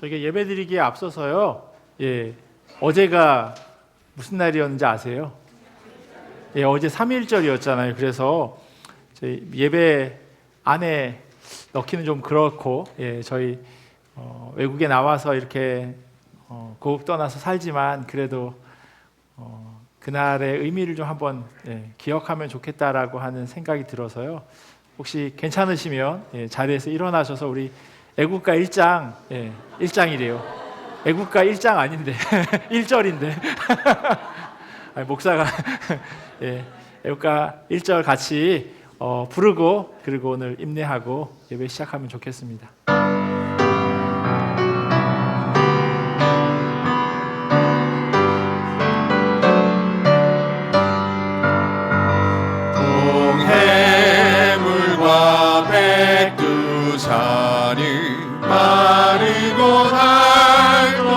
저희가 예배드리기에 앞서서요. 어제가 무슨 날이었는지 아세요? 어제 3.1절이었잖아요. 그래서 저희 예배 안에 넣기는 좀 그렇고, 저희 외국에 나와서 이렇게 고국 떠나서 살지만 그래도 그날의 의미를 좀 한번 기억하면 좋겠다라고 하는 생각이 들어서요. 혹시 괜찮으시면 자리에서 일어나셔서 우리 애국가 1장, 1장이래요. 애국가 1장 아닌데 1절인데 목사가 애국가 1절 같이 부르고 그리고 오늘 임내하고 예배 시작하면 좋겠습니다. 동해물과 백두산이 마르고 닳도록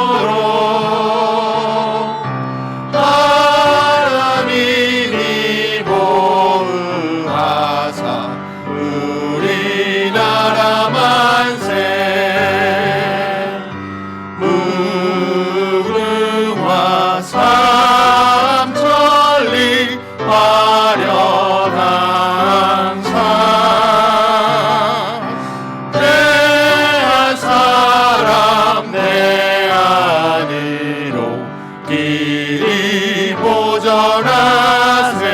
하나님이 보호하사 우리나라 만세 무궁화 삼천리 화려한 산 대한 사람 내 안으로 길이 보전하세.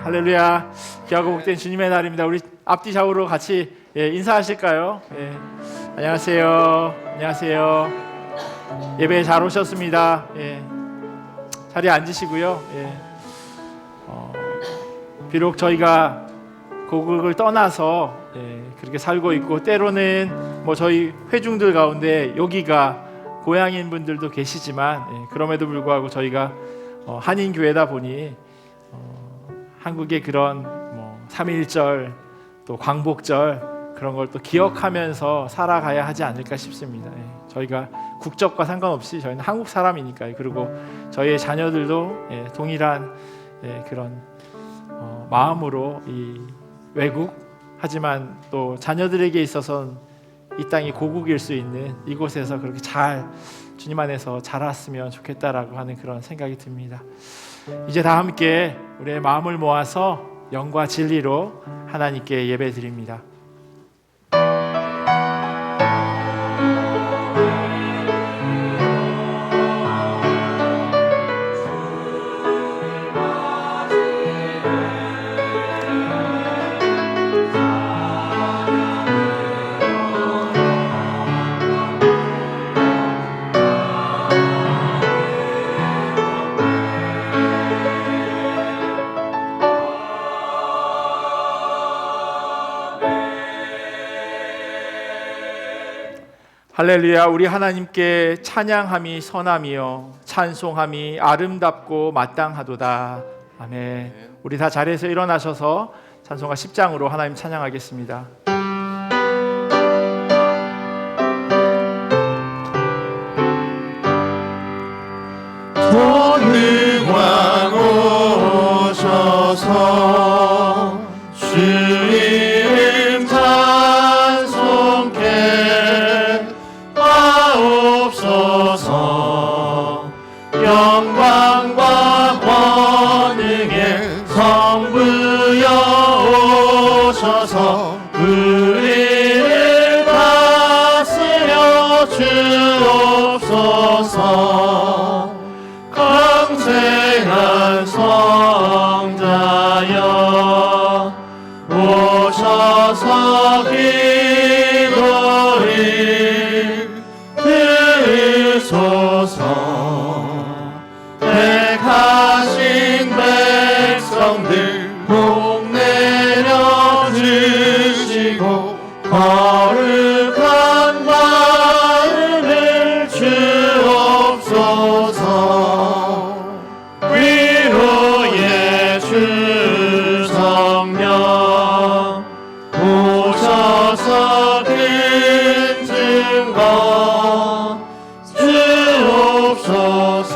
할렐루야. 귀하고 복된 주님의 날입니다. 우리 앞뒤 좌우로 같이 인사하실까요? 안녕하세요. 안녕하세요. 예배에 잘 오셨습니다. 자리에 앉으시고요. 비록 저희가 고국을 떠나서 그렇게 살고 있고 때로는 뭐 저희 회중들 가운데 여기가 고향인 분들도 계시지만 그럼에도 불구하고 저희가 한인 교회다 보니 한국의 그런 뭐 3.1절 또 광복절 그런 걸 또 기억하면서 살아가야 하지 않을까 싶습니다. 저희가 국적과 상관없이 저희는 한국 사람이니까요. 그리고 저희의 자녀들도 동일한 그런 마음으로 이 외국 하지만 또 자녀들에게 있어서는 이 땅이 고국일 수 있는 이곳에서 그렇게 잘 주님 안에서 자랐으면 좋겠다라고 하는 그런 생각이 듭니다. 이제 다 함께 우리의 마음을 모아서 영과 진리로 하나님께 예배드립니다. 할렐루야. 우리 하나님께 찬양함이 선함이요 찬송함이 아름답고 마땅하도다. 아멘. 우리 다 자리에서 일어나셔서 찬송가 10장으로 하나님 찬양하겠습니다. 전능왕 오셔서 주 이름 찬송케 하옵소서. 영광과 권능의 성부여 오셔서 우리를 다스려 주옵소서. 강생한 성자여 오셔서 기도를 들으소서. 택하신 백성들 복 내려주시고 거룩한 마음을 주옵소서. 위로의 주 성령 오셔서 큰 증거 주옵소서.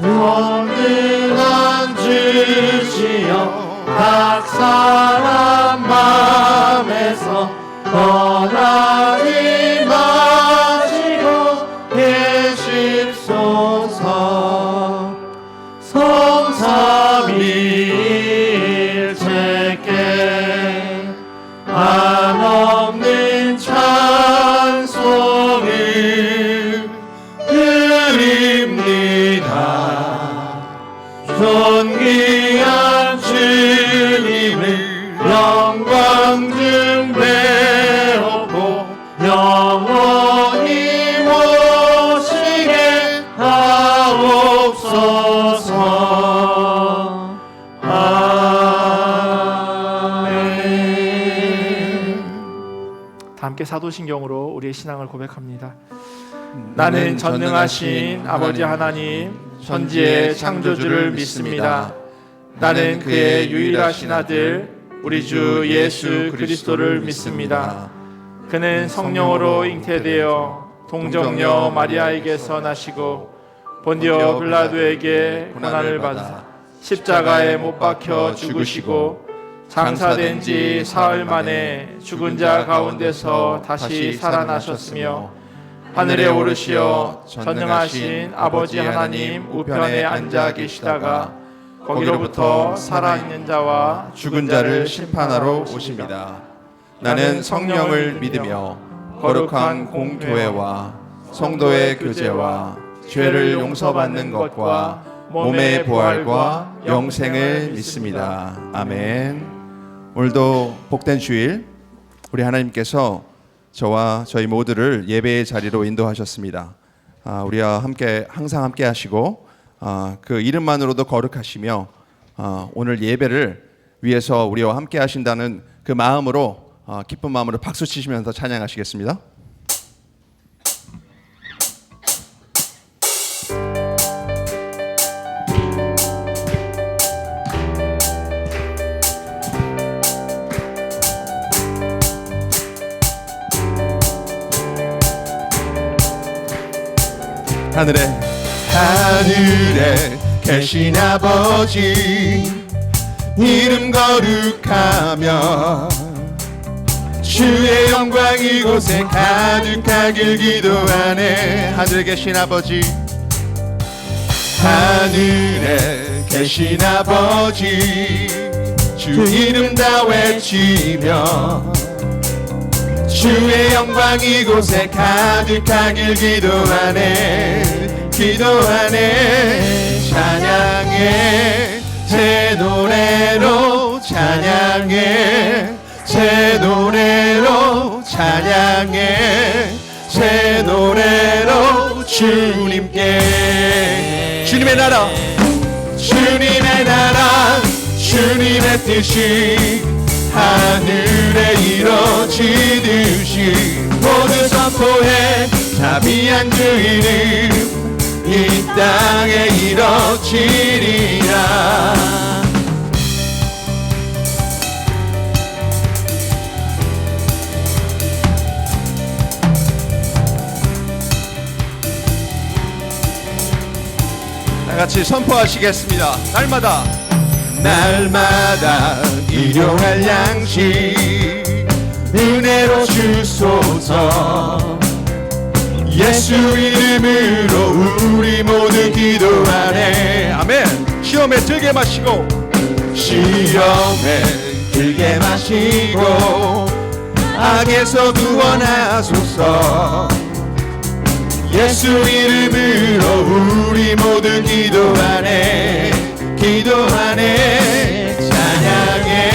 원능한 주시여 각 사람 마음에서 다 함께 사도신경으로 우리의 신앙을 고백합니다. 나는 전능하신 아버지 하나님 천지의 창조주를 믿습니다. 나는 그의 유일하신 아들 우리 주 예수 그리스도를 믿습니다. 그는 성령으로 잉태되어 동정녀 마리아에게서 나시고 본디오 빌라도에게 고난을 받아 십자가에 못 박혀 죽으시고 장사된 지 사흘 만에 죽은 자 가운데서 다시 살아나셨으며 하늘에 오르시어 전능하신 아버지 하나님 우편에 앉아 계시다가 거기로부터 살아있는 자와 죽은 자를 심판하러 오십니다. 나는 성령을 믿으며 거룩한 공교회와 성도의 교제와 죄를 용서받는 것과 몸의 부활과 영생을 믿습니다. 아멘. 오늘도 복된 주일 우리 하나님께서 저와 저희 모두를 예배의 자리로 인도하셨습니다. 우리와 함께 항상 함께 하시고 그 이름만으로도 거룩하시며 오늘 예배를 위해서 우리와 함께 하신다는 그 마음으로 기쁜 마음으로 박수 치시면서 찬양하시겠습니다. 하늘에 계신 아버지 이름 거룩하며 주의 영광 이곳에 가득하길 기도하네. 하늘에 계신 아버지 하늘에 계신 아버지 주 이름 다 외치며 주의 영광 이곳에 가득하길 기도하네. 기도하네. 찬양해 제 노래로 찬양해 제 노래로 찬양해 제 노래로 주님께 주님의 나라 주님의 나라 주님의 뜻이 하늘에 이루어지듯이 모두 선포해 자비한 주 이름 이 땅에 이루어지리라. 다 같이 선포하시겠습니다. 날마다 일용할 양식 은혜로 주소서. 예수 이름으로 우리 모두 기도하네. 아멘. 시험에 들게 마시고 시험에 들게 마시고 악에서 구원하소서. 예수 이름으로 우리 모두 기도하네. 기도하네. 찬양해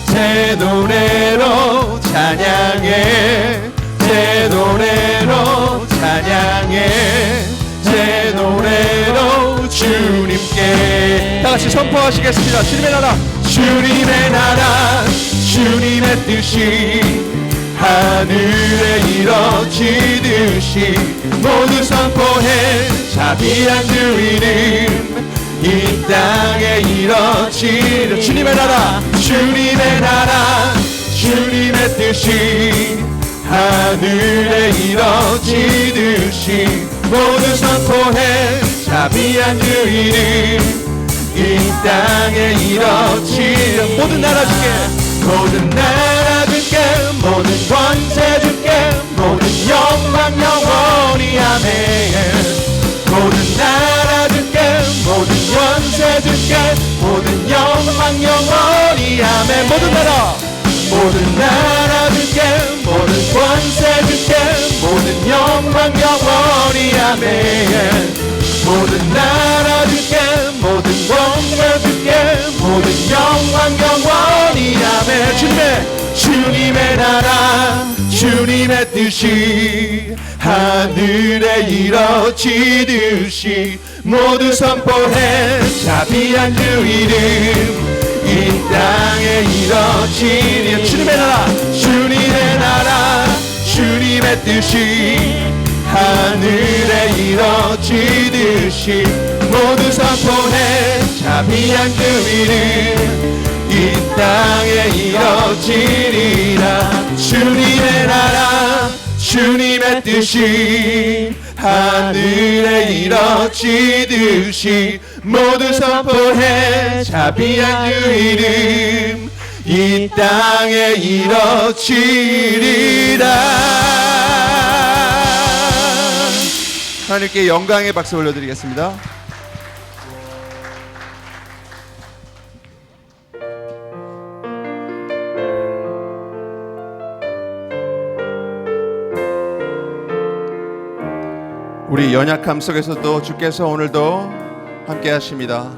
제 노래로 찬양해 제 노래로 찬양해 제 노래로 주님께. 다같이 선포하시겠습니다. 주님의 나라 주님의 나라 주님의 뜻이 하늘에 이루어지듯이 모두 선포해 자비한 주 이름 이 땅에 이루어지는 주님의 나라 주님의 나라 주님의 뜻이 하늘에 이루어지듯이 모두 선포해 자비한 주 이름 이 땅에 이루어지는 모든 나라 주께 모든 나라 주께 모든 권세 주께 모든 영광 영원히 아멘. 모든 나라 주께 모든 권세 주께 모든 영광 영원히 아멘. 모든 나라 주께 모든 권세 주께 모든 영광 영원히 아멘. 모든 나라 주께 모든 권세 주께 모든 영광 영원히 아멘. 주님의 나라 주님의 뜻이 하늘에 이루어지듯이 모두 선포해 자비한 주 이름 이 땅에 이뤄지리 주님의 나라 주님의 나라 주님의 뜻이 하늘에 이뤄지듯이 모두 선포해 자비한 그 이름 이 땅에 이뤄지리라 주님의 나라 주님의 뜻이 하늘에 이뤄지듯이 모두 선포해 자비한 그 이름 이 땅에 이뤄지리라. 하나님께 영광의 박수 올려드리겠습니다. 우리 연약함 속에서도 주께서 오늘도 함께 하십니다.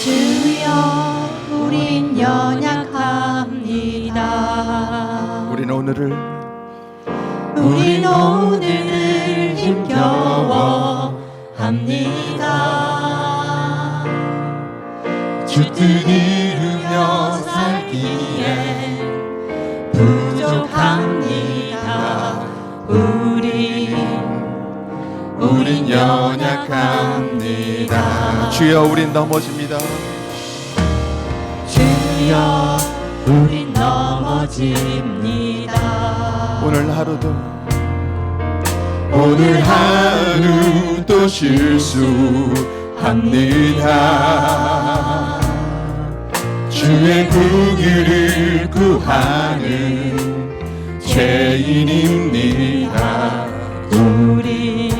주여 우린 연약합니다. 우린 오늘을 힘겨워 합니다. 주 뜻 이루며 살기에 부족합니다. 우린 연약합니다. 주여 우린 넘어집니다. 주여 우린 넘어집니다. 오늘 하루도 실수합니다. 주의 구기를 구하는 죄인입니다. 우린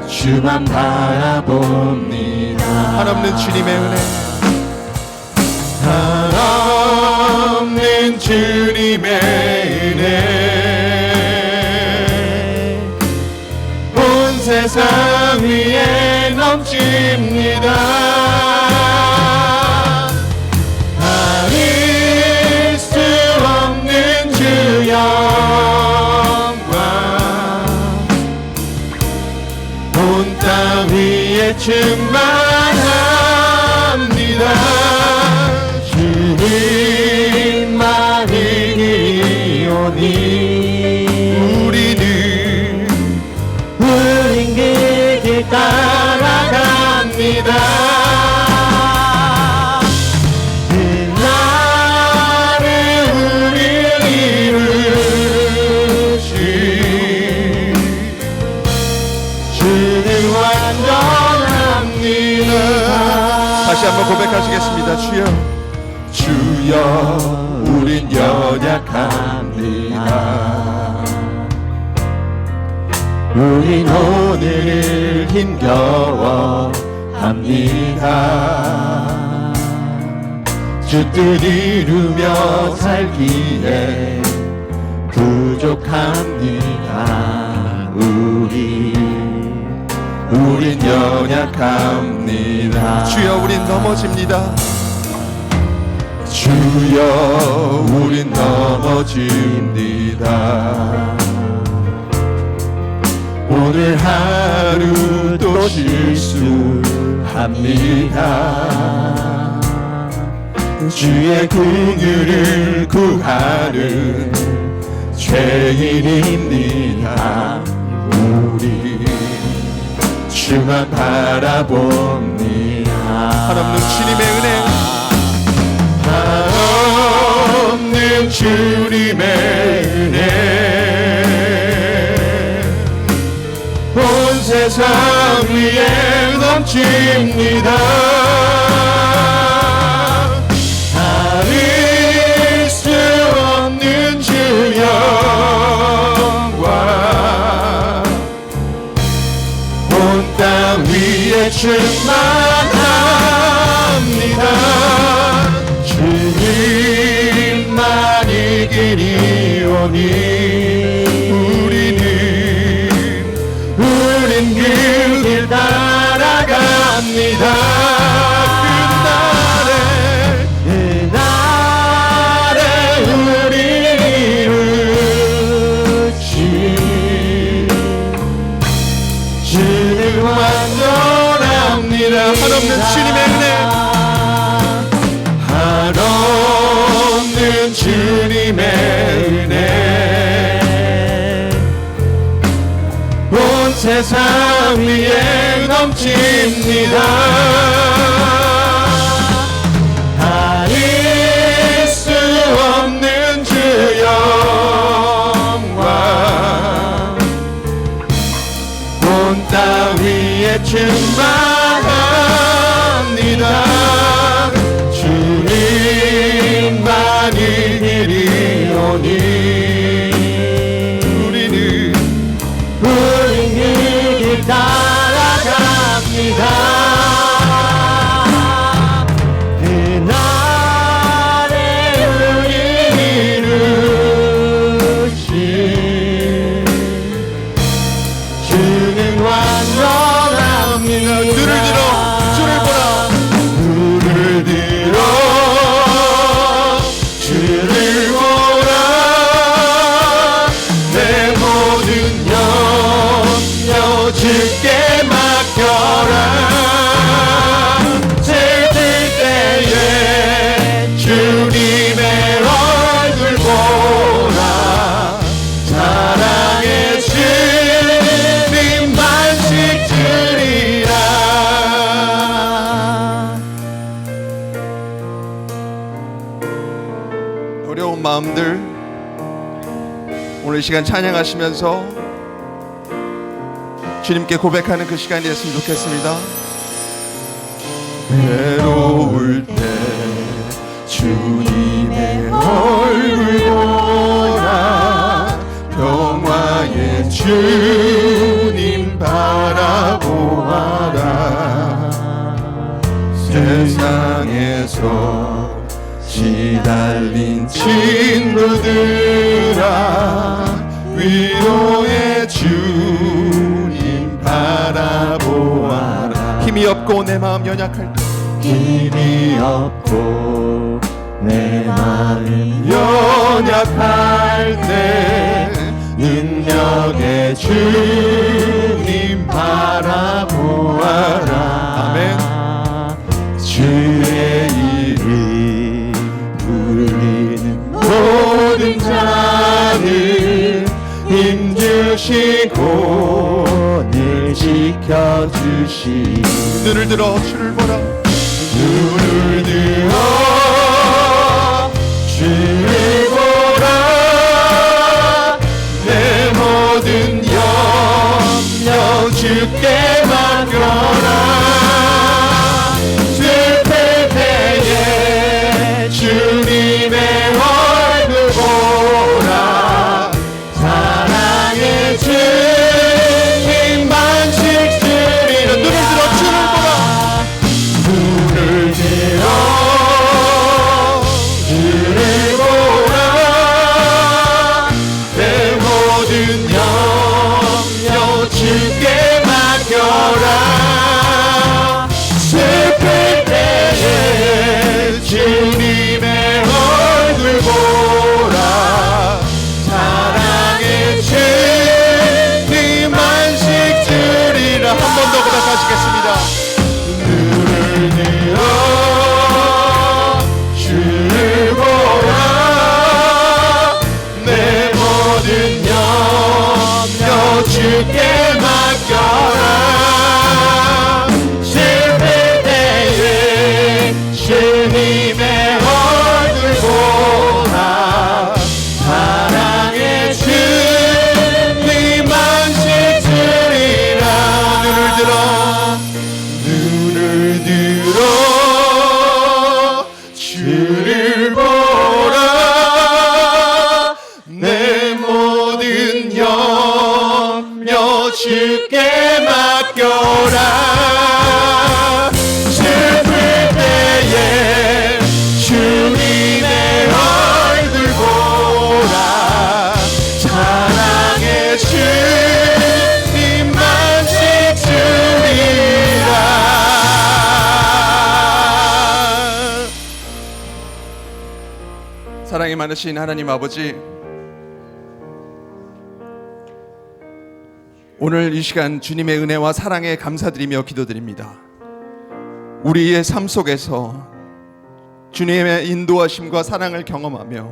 주만 바라봅니다. 한없는 주님의 은혜 한없는 주님의 은혜 온 세상 위에 넘칩니다. 아릴 수 없는 주 영광 온 땅 위에 충만합니다. 주님만 이기오니 우린 그 길 따라갑니다. 그 날에 우리를 이루신 주는 완전합니다. 다시 한번 고백하시겠습니다. 주여 우린 연약합니다. 우린 오늘을 힘겨워 합니다. 주 뜻 이루며 살기에 부족합니다. 우린 연약합니다. 주여 우린 넘어집니다. 주여 우린 넘어집니다. 오늘 하루도 실수합니다. 주의 긍휼을 구하는 죄인입니다. 우리 주만 바라봅니다. 한없는 주님의 은혜 한없는 주님의 은혜 온 세상 위에 넘칩니다. 아릴 수 없는 주 영광 온 땅 위에 충만합니다. 주님만 이기리오니 우린 그 길 따라갑니다. 그날에 우리 이루신 주는 완전합니다. 한없는 주님의 은혜 주님의 은혜 온 세상 위에 넘칩니다. 가릴 수 없는 주 영광 온 땅 위에 충만합니다. 주님만이 이리 오니 우리는 그 길 따라갑니다. 그날에 우리 이루신 주는 완전합니다. 눈을 들어 주를 보라. 눈을 들어 주를 보라. 내 모든 염려 주께 맡겨라. 슬플 때에 주님의 얼굴 보라. 사랑의 주님 만식 주리라. 어려운 마음들 오늘 이 시간 찬양하시면서 주님께 고백하는 그 시간이 됐으면 좋겠습니다. 외로울 때 주님의 얼굴 보라. 평화의 주님 바라보아라. 세상에서 시달린 친구들아 위로의 주님 바라보아라. 힘이 없고 내 마음 연약할 때 힘이 없고 내 마음 연약할 때 능력의 주님 바라보아라. 아멘. 주의 이름 부르는 모든 자는 힘주시고 늘 지켜주시. 눈을 들어 주를 보라. 눈을 들어 주를 보라. 내 모든 염려 주께 맡겨라. 슬플 때에 주님의 얼굴 보라. 사랑의 주님 만식 주리라. 눈을 들어 주를 보라. 눈을 들어 주를 보라. 내 모든 염려 주께 맡겨라. 슬플 때에 주님의 얼굴 보라. 사랑의 주님 만식 주리라. 한 번 더 고백하시겠습니다. 눈을 들어 주를 보라. 내 모든 염려 주께 맡겨라. 슬플 때에 주님의 얼굴 보라. 사랑의 주님 만식 주리라. 눈을 들어 주를 보라. 내 모든 염려 주께 맡겨라. 슬플 때에 주님의 얼굴 보라. 사랑의 주님 만식 주리라. 사랑이 많으신 하나님 아버지, 오늘 이 시간 주님의 은혜와 사랑에 감사드리며 기도드립니다. 우리의 삶 속에서 주님의 인도하심과 사랑을 경험하며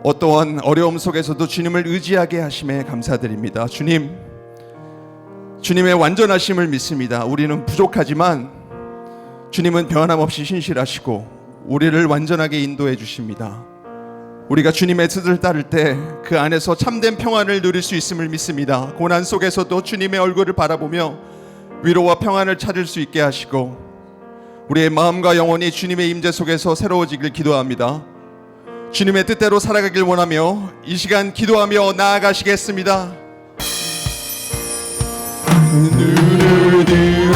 어떠한 어려움 속에서도 주님을 의지하게 하심에 감사드립니다. 주님의 완전하심을 믿습니다. 우리는 부족하지만 주님은 변함없이 신실하시고 우리를 완전하게 인도해 주십니다. 우리가 주님의 뜻을 따를 때 그 안에서 참된 평안을 누릴 수 있음을 믿습니다. 고난 속에서도 주님의 얼굴을 바라보며 위로와 평안을 찾을 수 있게 하시고 우리의 마음과 영혼이 주님의 임재 속에서 새로워지길 기도합니다. 주님의 뜻대로 살아가길 원하며 이 시간 기도하며 나아가시겠습니다. 눈을 들어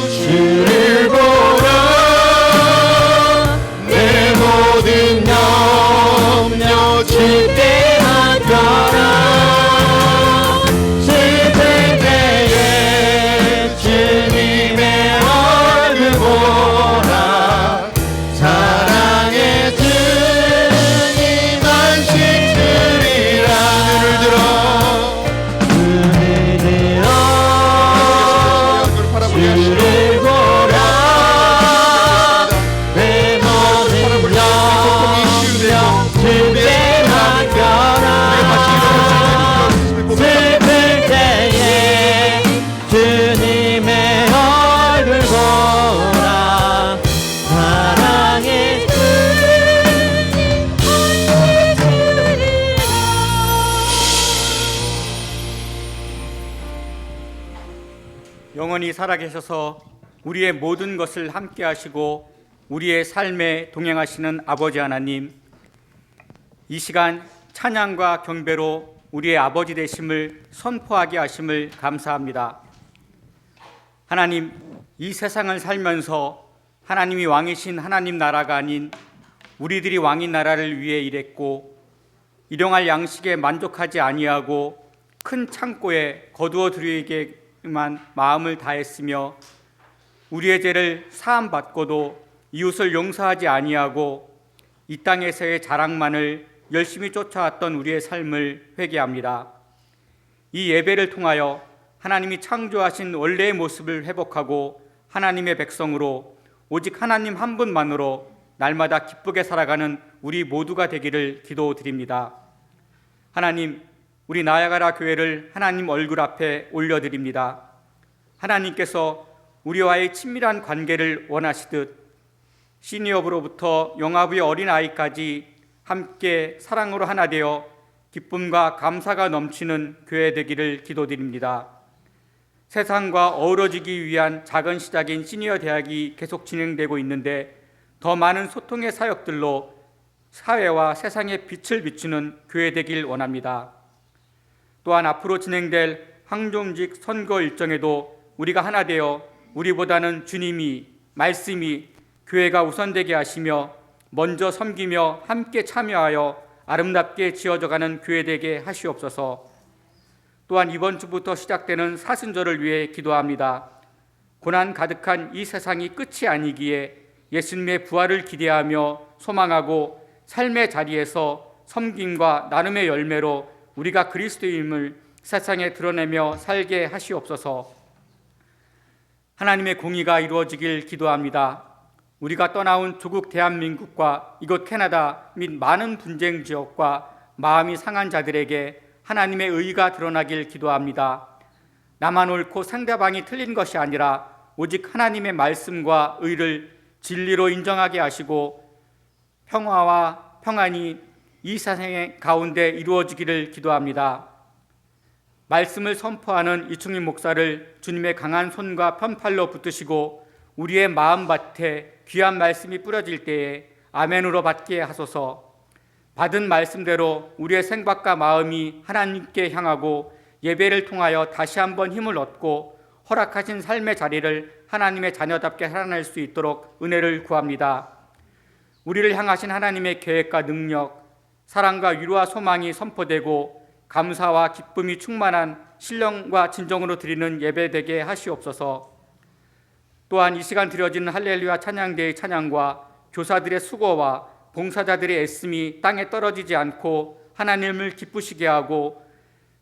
주를 보라. 내 모든 염려 칠때 맡겨라. 슬플 때에 주님의 얼굴 보라. 사랑의 주님 안식 들이라. 눈을 들어 주를 보라. 내 모든 염려 주께 맡겨라. 슬플 때에 주님의 얼굴 보라. 사랑의 주님 안식 들이라. 영원히 살아계셔서 우리의 모든 것을 함께 하시고 우리의 삶에 동행하시는 아버지 하나님, 이 시간 찬양과 경배로 우리의 아버지 되심을 선포하게 하심을 감사합니다. 하나님, 이 세상을 살면서 하나님이 왕이신 하나님 나라가 아닌 우리들이 왕인 나라를 위해 일했고 일용할 양식에 만족하지 아니하고 큰 창고에 거두어 들이게만 마음을 다했으며 우리의 죄를 사함받고도 이웃을 용서하지 아니하고 이 땅에서의 자랑만을 열심히 쫓아왔던 우리의 삶을 회개합니다. 이 예배를 통하여 하나님이 창조하신 원래의 모습을 회복하고 하나님의 백성으로 오직 하나님 한 분만으로 날마다 기쁘게 살아가는 우리 모두가 되기를 기도드립니다. 하나님, 우리 나야가라 교회를 하나님 얼굴 앞에 올려드립니다. 하나님께서 우리와의 친밀한 관계를 원하시듯 시니어부로부터 영아부의 어린아이까지 함께 사랑으로 하나 되어 기쁨과 감사가 넘치는 교회 되기를 기도드립니다. 세상과 어우러지기 위한 작은 시작인 시니어 대학이 계속 진행되고 있는데 더 많은 소통의 사역들로 사회와 세상에 빛을 비추는 교회 되길 원합니다. 또한 앞으로 진행될 황종직 선거 일정에도 우리가 하나 되어 우리보다는 주님이, 말씀이 교회가 우선되게 하시며 먼저 섬기며 함께 참여하여 아름답게 지어져가는 교회 되게 하시옵소서. 또한 이번 주부터 시작되는 사순절을 위해 기도합니다. 고난 가득한 이 세상이 끝이 아니기에 예수님의 부활을 기대하며 소망하고 삶의 자리에서 섬김과 나눔의 열매로 우리가 그리스도임을 세상에 드러내며 살게 하시옵소서. 하나님의 공의가 이루어지길 기도합니다. 우리가 떠나온 조국 대한민국과 이곳 캐나다 및 많은 분쟁 지역과 마음이 상한 자들에게 하나님의 의가 드러나길 기도합니다. 나만 옳고 상대방이 틀린 것이 아니라 오직 하나님의 말씀과 의를 진리로 인정하게 하시고 평화와 평안이 이 세상의 가운데 이루어지기를 기도합니다. 말씀을 선포하는 이충민 목사를 주님의 강한 손과 편팔로 붙드시고 우리의 마음밭에 귀한 말씀이 뿌려질 때에 아멘으로 받게 하소서. 받은 말씀대로 우리의 생각과 마음이 하나님께 향하고 예배를 통하여 다시 한번 힘을 얻고 허락하신 삶의 자리를 하나님의 자녀답게 살아낼 수 있도록 은혜를 구합니다. 우리를 향하신 하나님의 계획과 능력, 사랑과 위로와 소망이 선포되고 감사와 기쁨이 충만한 신령과 진정으로 드리는 예배되게 하시옵소서. 또한 이 시간 드려지는 할렐루야 찬양대의 찬양과 교사들의 수고와 봉사자들의 애씀이 땅에 떨어지지 않고 하나님을 기쁘시게 하고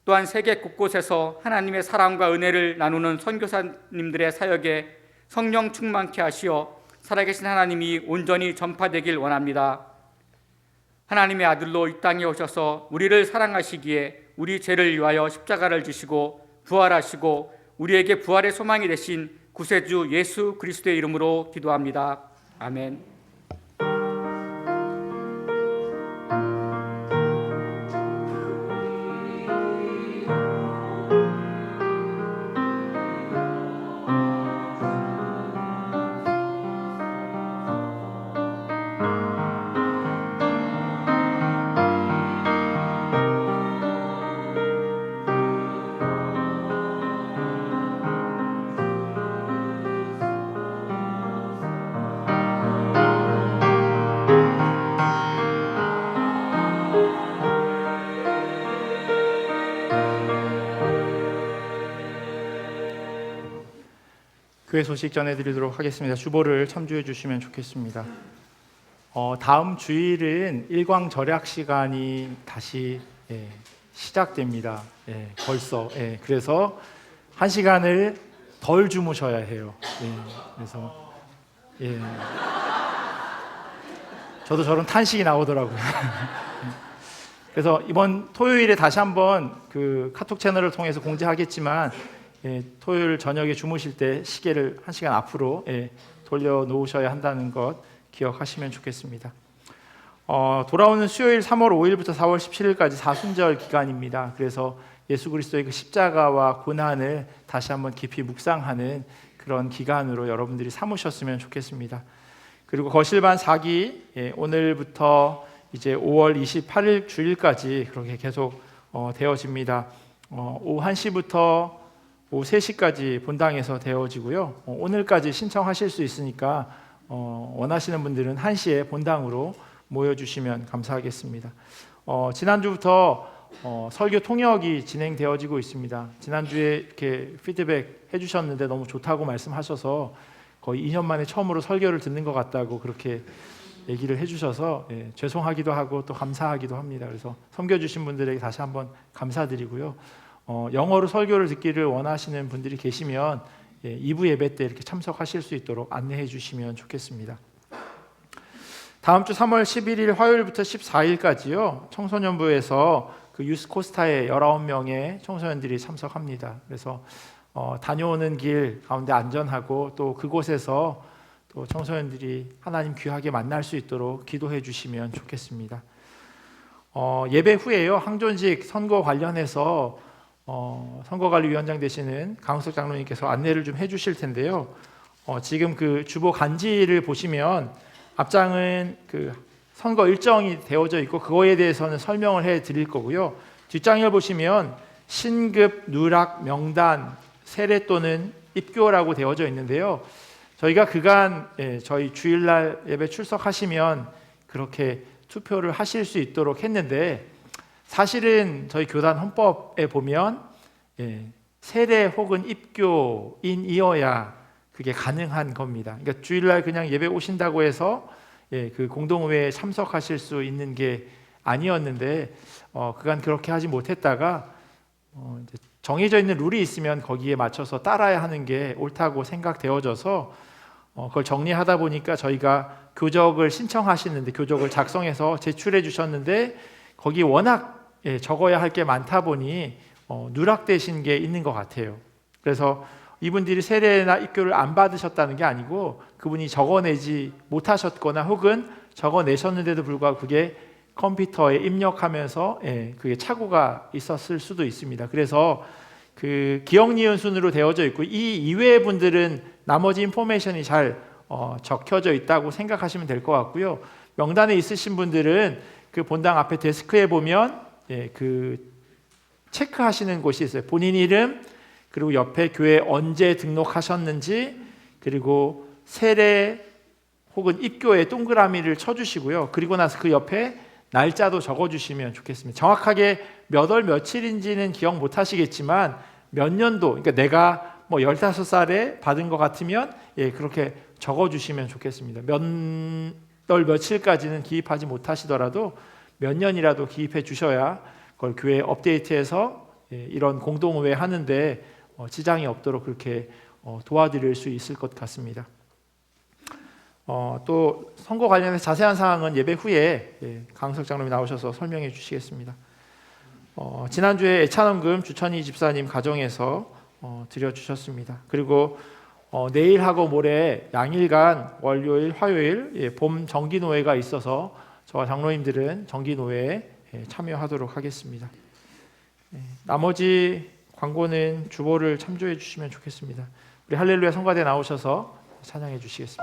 또한 세계 곳곳에서 하나님의 사랑과 은혜를 나누는 선교사님들의 사역에 성령 충만케 하시어 살아계신 하나님이 온전히 전파되길 원합니다. 하나님의 아들로 이 땅에 오셔서 우리를 사랑하시기에 우리 죄를 위하여 십자가를 지시고 부활하시고 우리에게 부활의 소망이 되신 구세주 예수 그리스도의 이름으로 기도합니다. 아멘. 교회 소식 전해드리도록 하겠습니다. 주보를 참조해 주시면 좋겠습니다. 다음 주일은 일광절약 시간이 다시 시작됩니다. 벌써. 그래서 1시간을 덜 주무셔야 해요. 그래서 저도 저런 탄식이 나오더라고요. 그래서 이번 토요일에 다시 한번 그 카톡 채널을 통해서 공지하겠지만 토요일 저녁에 주무실 때 시계를 1시간 앞으로 돌려놓으셔야 한다는 것 기억하시면 좋겠습니다. 돌아오는 수요일 3월 5일부터 4월 17일까지 사순절 기간입니다. 그래서 예수 그리스도의 그 십자가와 고난을 다시 한번 깊이 묵상하는 그런 기간으로 여러분들이 삼으셨으면 좋겠습니다. 그리고 거실반 4기 오늘부터 이제 5월 28일 주일까지 그렇게 계속 되어집니다. 오후 1시부터 오후 3시까지 본당에서 되어지고요. 오늘까지 신청하실 수 있으니까 원하시는 분들은 1시에 본당으로 모여주시면 감사하겠습니다. 지난주부터 설교 통역이 진행되어지고 있습니다. 지난주에 이렇게 피드백 해주셨는데 너무 좋다고 말씀하셔서 거의 2년 만에 처음으로 설교를 듣는 것 같다고 그렇게 얘기를 해주셔서 죄송하기도 하고 또 감사하기도 합니다. 그래서 섬겨주신 분들에게 다시 한번 감사드리고요. 영어로 설교를 듣기를 원하시는 분들이 계시면 2부 예배 때 이렇게 참석하실 수 있도록 안내해 주시면 좋겠습니다. 다음 주 3월 11일 화요일부터 14일까지요. 청소년부에서 그 유스코스타에 19명의 청소년들이 참석합니다. 그래서 다녀오는 길 가운데 안전하고 또 그곳에서 또 청소년들이 하나님 귀하게 만날 수 있도록 기도해 주시면 좋겠습니다. 예배 후에요. 항존식 선거 관련해서 선거관리위원장 되시는 강우석 장로님께서 안내를 좀 해주실 텐데요. 지금 그 주보 간지를 보시면 앞장은 그 선거 일정이 되어져 있고 그거에 대해서는 설명을 해드릴 거고요. 뒷장을 보시면 신급, 누락, 명단, 세례 또는 입교라고 되어져 있는데요. 저희가 그간 저희 주일날 예배 출석하시면 그렇게 투표를 하실 수 있도록 했는데 사실은 저희 교단 헌법에 보면 세례 혹은 입교인이어야 그게 가능한 겁니다. 그러니까 주일날 그냥 예배 오신다고 해서 그 공동회에 참석하실 수 있는 게 아니었는데 그간 그렇게 하지 못했다가 이제 정해져 있는 룰이 있으면 거기에 맞춰서 따라야 하는 게 옳다고 생각되어져서 그걸 정리하다 보니까 저희가 교적을 신청하시는데 교적을 작성해서 제출해 주셨는데 거기 워낙 적어야 할 게 많다 보니 누락되신 게 있는 것 같아요. 그래서 이분들이 세례나 입교를 안 받으셨다는 게 아니고 그분이 적어내지 못하셨거나 혹은 적어내셨는데도 불구하고 그게 컴퓨터에 입력하면서 그게 착오가 있었을 수도 있습니다. 그래서 그 기억 니은 순으로 되어져 있고 이 이외의 분들은 나머지 인포메이션이 잘 적혀져 있다고 생각하시면 될 것 같고요. 명단에 있으신 분들은 그 본당 앞에 데스크에 보면 그 체크하시는 곳이 있어요. 본인 이름 그리고 옆에 교회 언제 등록하셨는지 그리고 세례 혹은 입교에 동그라미를 쳐주시고요. 그리고 나서 그 옆에 날짜도 적어주시면 좋겠습니다. 정확하게 몇 월 며칠인지는 기억 못하시겠지만 몇 년도, 그러니까 내가 뭐 15살에 받은 것 같으면 그렇게 적어주시면 좋겠습니다. 몇 월 며칠까지는 기입하지 못하시더라도 몇 년이라도 기입해 주셔야 그걸 교회에 업데이트해서 이런 공동회 하는데 지장이 없도록 그렇게 도와드릴 수 있을 것 같습니다. 또 선거 관련해서 자세한 사항은 예배 후에 강석 장로님이 나오셔서 설명해 주시겠습니다. 지난주에 애찬원금 주천희 집사님 가정에서 드려주셨습니다. 그리고 내일하고 모레 양일간 월요일, 화요일 봄 정기노회가 있어서 저와 장로님들은 정기노회에 참여하도록 하겠습니다. 나머지 광고는 주보를 참조해 주시면 좋겠습니다. 우리 할렐루야 성가대 나오셔서 찬양해 주시겠습니다.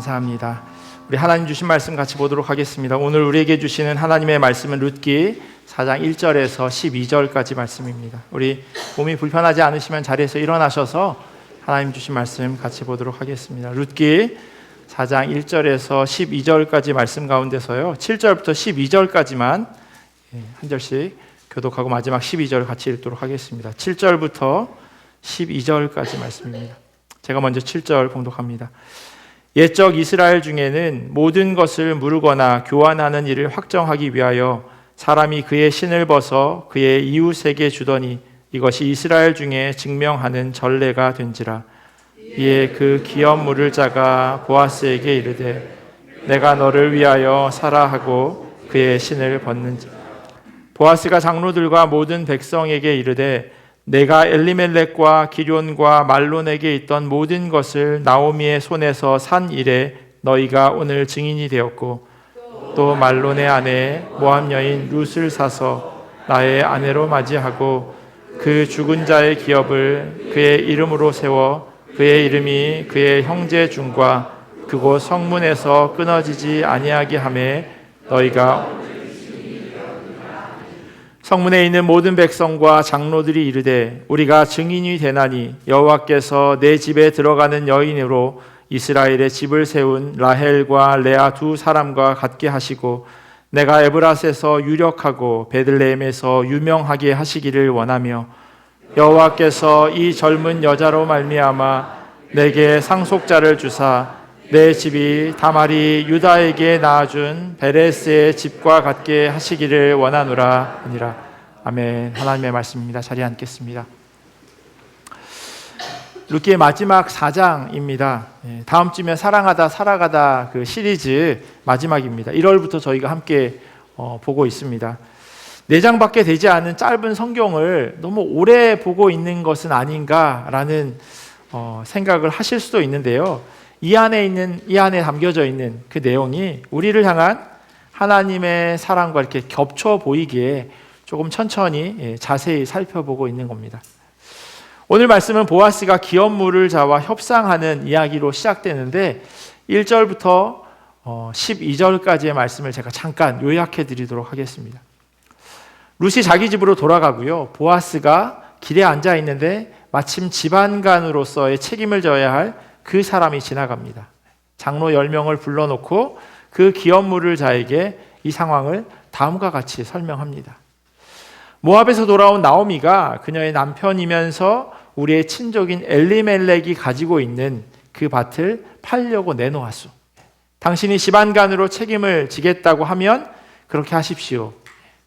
감사합니다. 우리 하나님 주신 말씀 같이 보도록 하겠습니다. 오늘 우리에게 주시는 하나님의 말씀은 룻기 4장 1절에서 12절까지 말씀입니다. 우리 몸이 불편하지 않으시면 자리에서 일어나셔서 하나님 주신 말씀 같이 보도록 하겠습니다. 룻기 4장 1절에서 12절까지 말씀 가운데서요 7절부터 12절까지만 한 절씩 교독하고 마지막 12절 같이 읽도록 하겠습니다. 7절부터 12절까지 말씀입니다. 제가 먼저 7절 봉독합니다. 옛적 이스라엘 중에는 모든 것을 무르거나 교환하는 일을 확정하기 위하여 사람이 그의 신을 벗어 그의 이웃에게 주더니 이것이 이스라엘 중에 증명하는 전례가 된지라. 이에 그 기업 물을 자가 보아스에게 이르되 내가 너를 위하여 사라 하고 그의 신을 벗는지. 보아스가 장로들과 모든 백성에게 이르되 내가 엘리멜렉과 기럨과 말론에게 있던 모든 것을 나오미의 손에서 산 이래 너희가 오늘 증인이 되었고 또 말론의 아내 모압 여인 룻을 사서 나의 아내로 맞이하고 그 죽은 자의 기업을 그의 이름으로 세워 그의 이름이 그의 형제 중과 그곳 성문에서 끊어지지 아니하게 하매 너희가 성문에 있는 모든 백성과 장로들이 이르되 우리가 증인이 되나니 여호와께서 내 집에 들어가는 여인으로 이스라엘의 집을 세운 라헬과 레아 두 사람과 같게 하시고 내가 에브라스에서 유력하고 베들레헴에서 유명하게 하시기를 원하며 여호와께서 이 젊은 여자로 말미암아 내게 상속자를 주사 내 집이 다말이 유다에게 낳아준 베레스의 집과 같게 하시기를 원하노라 하니라. 아멘. 하나님의 말씀입니다. 자리에 앉겠습니다. 룻기의 마지막 4장입니다. 다음 주면 사랑하다 살아가다 그 시리즈 마지막입니다. 1월부터 저희가 함께 보고 있습니다. 4장밖에 되지 않은 짧은 성경을 너무 오래 보고 있는 것은 아닌가라는 생각을 하실 수도 있는데요. 이 안에 담겨져 있는 그 내용이 우리를 향한 하나님의 사랑과 이렇게 겹쳐 보이기에 조금 천천히 자세히 살펴보고 있는 겁니다. 오늘 말씀은 보아스가 기업 물을 자와 협상하는 이야기로 시작되는데 1절부터 12절까지의 말씀을 제가 잠깐 요약해 드리도록 하겠습니다. 룻이 자기 집으로 돌아가고요. 보아스가 길에 앉아 있는데 마침 지반간으로서의 책임을 져야 할 그 사람이 지나갑니다. 장로 10명을 불러놓고 그 기업 물을 자에게 이 상황을 다음과 같이 설명합니다. 모압에서 돌아온 나오미가 그녀의 남편이면서 우리의 친족인 엘리멜렉이 가지고 있는 그 밭을 팔려고 내놓았소. 당신이 지반간으로 책임을 지겠다고 하면 그렇게 하십시오.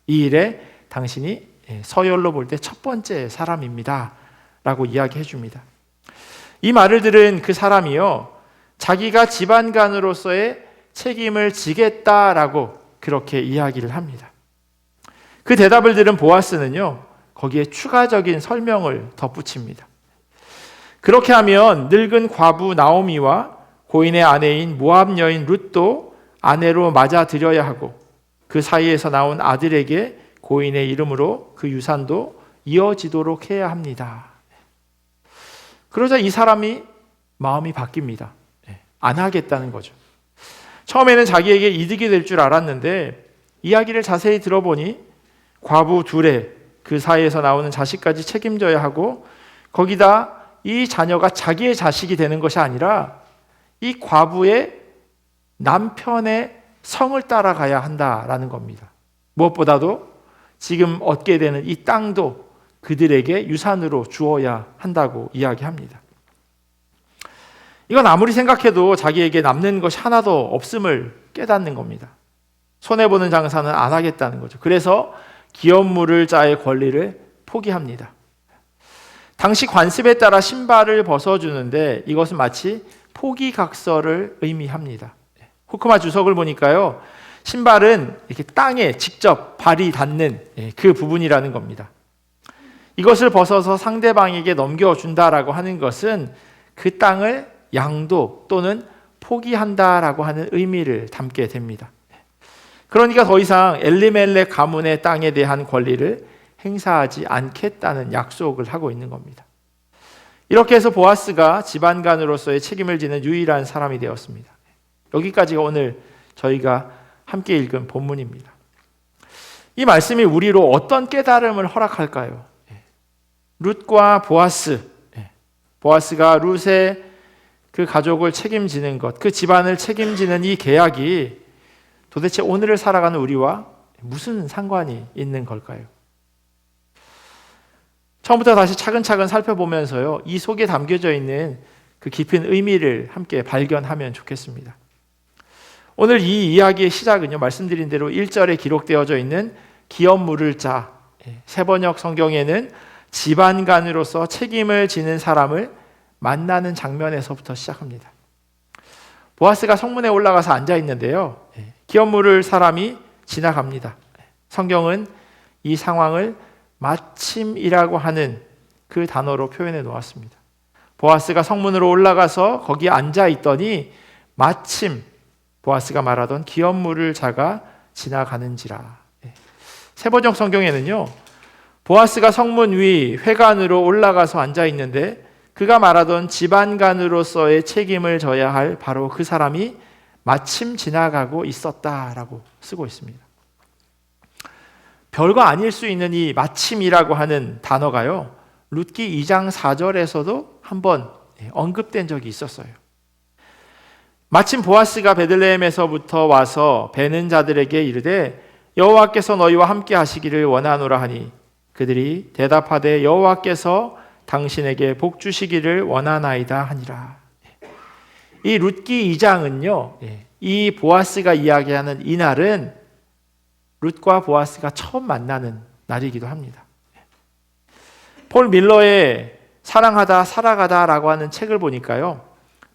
이 일에 당신이 서열로 볼 때 첫 번째 사람입니다. 라고 이야기해 줍니다. 이 말을 들은 그 사람이요, 자기가 지반간으로서의 책임을 지겠다라고 그렇게 이야기를 합니다. 그 대답을 들은 보아스는요, 거기에 추가적인 설명을 덧붙입니다. 그렇게 하면 늙은 과부 나오미와 고인의 아내인 모압 여인 룻도 아내로 맞아들여야 하고 그 사이에서 나온 아들에게 고인의 이름으로 그 유산도 이어지도록 해야 합니다. 그러자 이 사람이 마음이 바뀝니다. 안 하겠다는 거죠. 처음에는 자기에게 이득이 될 줄 알았는데 이야기를 자세히 들어보니 과부 둘에 그 사이에서 나오는 자식까지 책임져야 하고 거기다 이 자녀가 자기의 자식이 되는 것이 아니라 이 과부의 남편의 성을 따라가야 한다라는 겁니다. 무엇보다도 지금 얻게 되는 이 땅도 그들에게 유산으로 주어야 한다고 이야기합니다. 이건 아무리 생각해도 자기에게 남는 것이 하나도 없음을 깨닫는 겁니다. 손해보는 장사는 안 하겠다는 거죠. 그래서 기업 물을 자의 권리를 포기합니다. 당시 관습에 따라 신발을 벗어주는데 이것은 마치 포기각서를 의미합니다. 후크마 주석을 보니까요, 신발은 이렇게 땅에 직접 발이 닿는 그 부분이라는 겁니다. 이것을 벗어서 상대방에게 넘겨준다라고 하는 것은 그 땅을 양도 또는 포기한다라고 하는 의미를 담게 됩니다. 그러니까 더 이상 엘리멜렉 가문의 땅에 대한 권리를 행사하지 않겠다는 약속을 하고 있는 겁니다. 이렇게 해서 보아스가 지반간으로서의 책임을 지는 유일한 사람이 되었습니다. 여기까지가 오늘 저희가 함께 읽은 본문입니다. 이 말씀이 우리로 어떤 깨달음을 허락할까요? 룻과 보아스, 보아스가 룻의 그 가족을 책임지는 것, 그 집안을 책임지는 이 계약이 도대체 오늘을 살아가는 우리와 무슨 상관이 있는 걸까요? 처음부터 다시 차근차근 살펴보면서요, 이 속에 담겨져 있는 그 깊은 의미를 함께 발견하면 좋겠습니다. 오늘 이 이야기의 시작은요, 말씀드린 대로 1절에 기록되어져 있는 기업 물을 자. 세번역 성경에는 집안간으로서 책임을 지는 사람을 만나는 장면에서부터 시작합니다. 보아스가 성문에 올라가서 앉아 있는데요. 기업 물을 사람이 지나갑니다. 성경은 이 상황을 마침이라고 하는 그 단어로 표현해 놓았습니다. 보아스가 성문으로 올라가서 거기에 앉아 있더니 마침 보아스가 말하던 기업 물을 자가 지나가는지라. 세번역 성경에는요, 보아스가 성문 위 회관으로 올라가서 앉아 있는데 그가 말하던 집안간으로서의 책임을 져야 할 바로 그 사람이 마침 지나가고 있었다라고 쓰고 있습니다. 별거 아닐 수 있는 이 마침이라고 하는 단어가요, 룻기 2장 4절에서도 한번 언급된 적이 있었어요. 마침 보아스가 베들레헴에서부터 와서 베는 자들에게 이르되 여호와께서 너희와 함께 하시기를 원하노라 하니 그들이 대답하되 여호와께서 당신에게 복 주시기를 원하나이다 하니라. 이 룻기 2장은요, 이 보아스가 이야기하는 이 날은 룻과 보아스가 처음 만나는 날이기도 합니다. 폴 밀러의 사랑하다 살아가다라고 하는 책을 보니까요,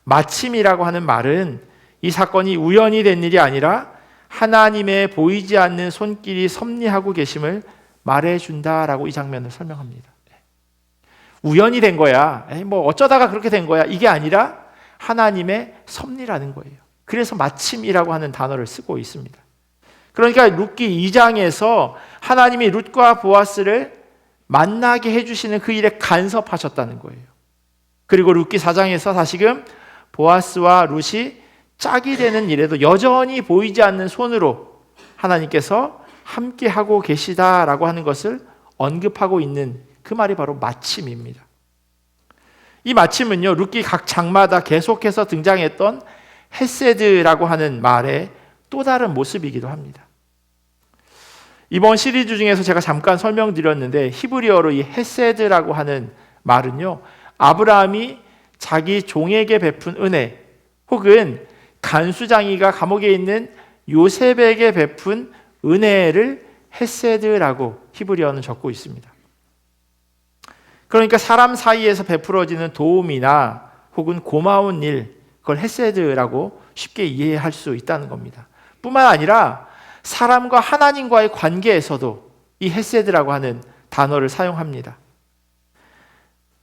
마침이라고 하는 말은 이 사건이 우연히 된 일이 아니라 하나님의 보이지 않는 손길이 섭리하고 계심을 말해준다라고 이 장면을 설명합니다. 우연히 된 거야, 뭐 어쩌다가 그렇게 된 거야, 이게 아니라 하나님의 섭리라는 거예요. 그래서 마침이라고 하는 단어를 쓰고 있습니다. 그러니까 룻기 2장에서 하나님이 룻과 보아스를 만나게 해주시는 그 일에 간섭하셨다는 거예요. 그리고 룻기 4장에서 다시금 보아스와 룻이 짝이 되는 일에도 여전히 보이지 않는 손으로 하나님께서 함께하고 계시다라고 하는 것을 언급하고 있는 그 말이 바로 마침입니다. 이 마침은요, 룻기 각 장마다 계속해서 등장했던 헤세드라고 하는 말의 또 다른 모습이기도 합니다. 이번 시리즈 중에서 제가 잠깐 설명드렸는데 히브리어로 이 헤세드라고 하는 말은요, 아브라함이 자기 종에게 베푼 은혜 혹은 간수장이가 감옥에 있는 요셉에게 베푼 은혜를 헤세드라고 히브리어는 적고 있습니다. 그러니까 사람 사이에서 베풀어지는 도움이나 혹은 고마운 일, 그걸 헤세드라고 쉽게 이해할 수 있다는 겁니다. 뿐만 아니라 사람과 하나님과의 관계에서도 이 헤세드라고 하는 단어를 사용합니다.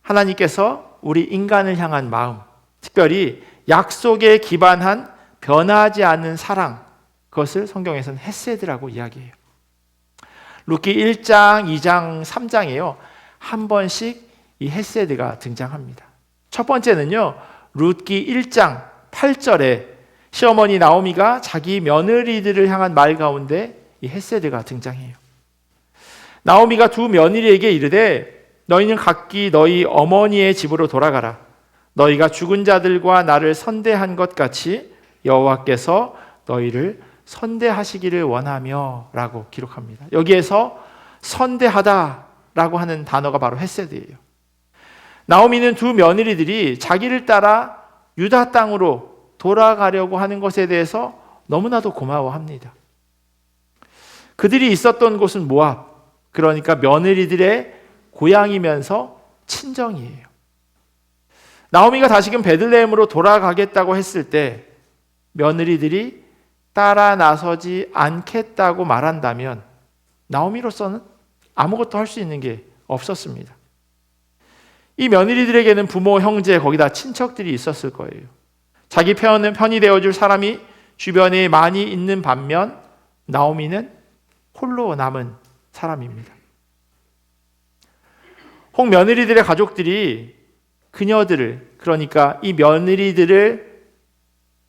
하나님께서 우리 인간을 향한 마음, 특별히 약속에 기반한 변하지 않는 사랑, 그것을 성경에서는 헤세드라고 이야기해요. 룻기 1장, 2장, 3장에요, 한 번씩 이 헤세드가 등장합니다. 첫 번째는요, 룻기 1장 8절에 시어머니 나오미가 자기 며느리들을 향한 말 가운데 이 헤세드가 등장해요. 나오미가 두 며느리에게 이르되 너희는 각기 너희 어머니의 집으로 돌아가라. 너희가 죽은 자들과 나를 선대한 것 같이 여호와께서 너희를 선대하시기를 원하며 라고 기록합니다. 여기에서 선대하다라고 하는 단어가 바로 헤세드예요. 나오미는 두 며느리들이 자기를 따라 유다 땅으로 돌아가려고 하는 것에 대해서 너무나도 고마워합니다. 그들이 있었던 곳은 모압, 그러니까 며느리들의 고향이면서 친정이에요. 나오미가 다시금 베들레헴으로 돌아가겠다고 했을 때 며느리들이 따라 나서지 않겠다고 말한다면 나오미로서는 아무것도 할 수 있는 게 없었습니다. 이 며느리들에게는 부모, 형제, 거기다 친척들이 있었을 거예요. 자기 편이 되어줄 사람이 주변에 많이 있는 반면 나오미는 홀로 남은 사람입니다. 혹 며느리들의 가족들이 그녀들을, 그러니까 이 며느리들을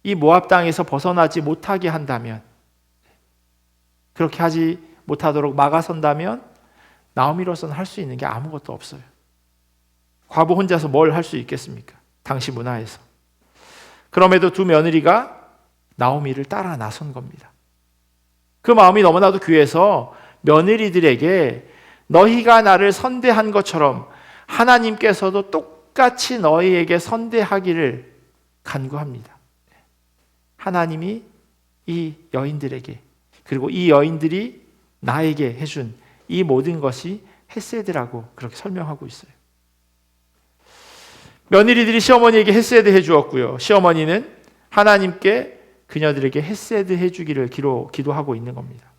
이 모압 땅에서 벗어나지 못하게 한다면, 그렇게 하지 못하도록 막아선다면 나오미로서는 할 수 있는 게 아무것도 없어요. 과부 혼자서 뭘 할 수 있겠습니까? 당시 문화에서. 그럼에도 두 며느리가 나오미를 따라 나선 겁니다. 그 마음이 너무나도 귀해서 며느리들에게 너희가 나를 선대한 것처럼 하나님께서도 똑같이 너희에게 선대하기를 간구합니다. 하나님이 이 여인들에게, 그리고 이 여인들이 나에게 해준 이 모든 것이 헤세드라고 그렇게 설명하고 있어요. 며느리들이 시어머니에게 헤세드 해주었고요. 시어머니는 하나님께 그녀들에게 헤세드 해주기를 기도하고 있는 겁니다.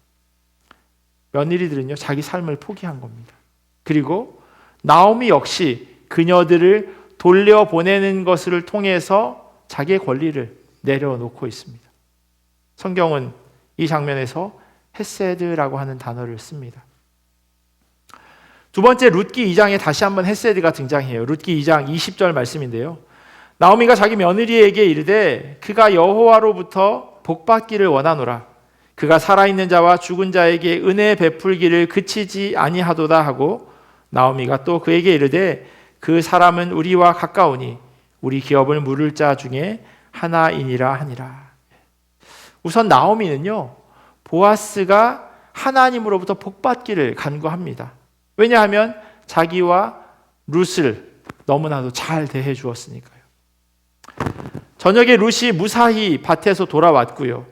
며느리들은요, 자기 삶을 포기한 겁니다. 그리고 나오미 역시 그녀들을 돌려보내는 것을 통해서 자기의 권리를 내려놓고 있습니다. 성경은 이 장면에서 헤세드라고 하는 단어를 씁니다. 두 번째, 룻기 2장에 다시 한번 헤세드가 등장해요. 룻기 2장 20절 말씀인데요. 나오미가 자기 며느리에게 이르되 그가 여호와로부터 복받기를 원하노라. 그가 살아있는 자와 죽은 자에게 은혜 베풀기를 그치지 아니하도다 하고, 나오미가 또 그에게 이르되 그 사람은 우리와 가까우니 우리 기업을 물을 자 중에 하나이니라 하니라. 우선 나오미는요, 보아스가 하나님으로부터 복받기를 간구합니다. 왜냐하면 자기와 룻을 너무나도 잘 대해 주었으니까요. 저녁에 룻이 무사히 밭에서 돌아왔고요.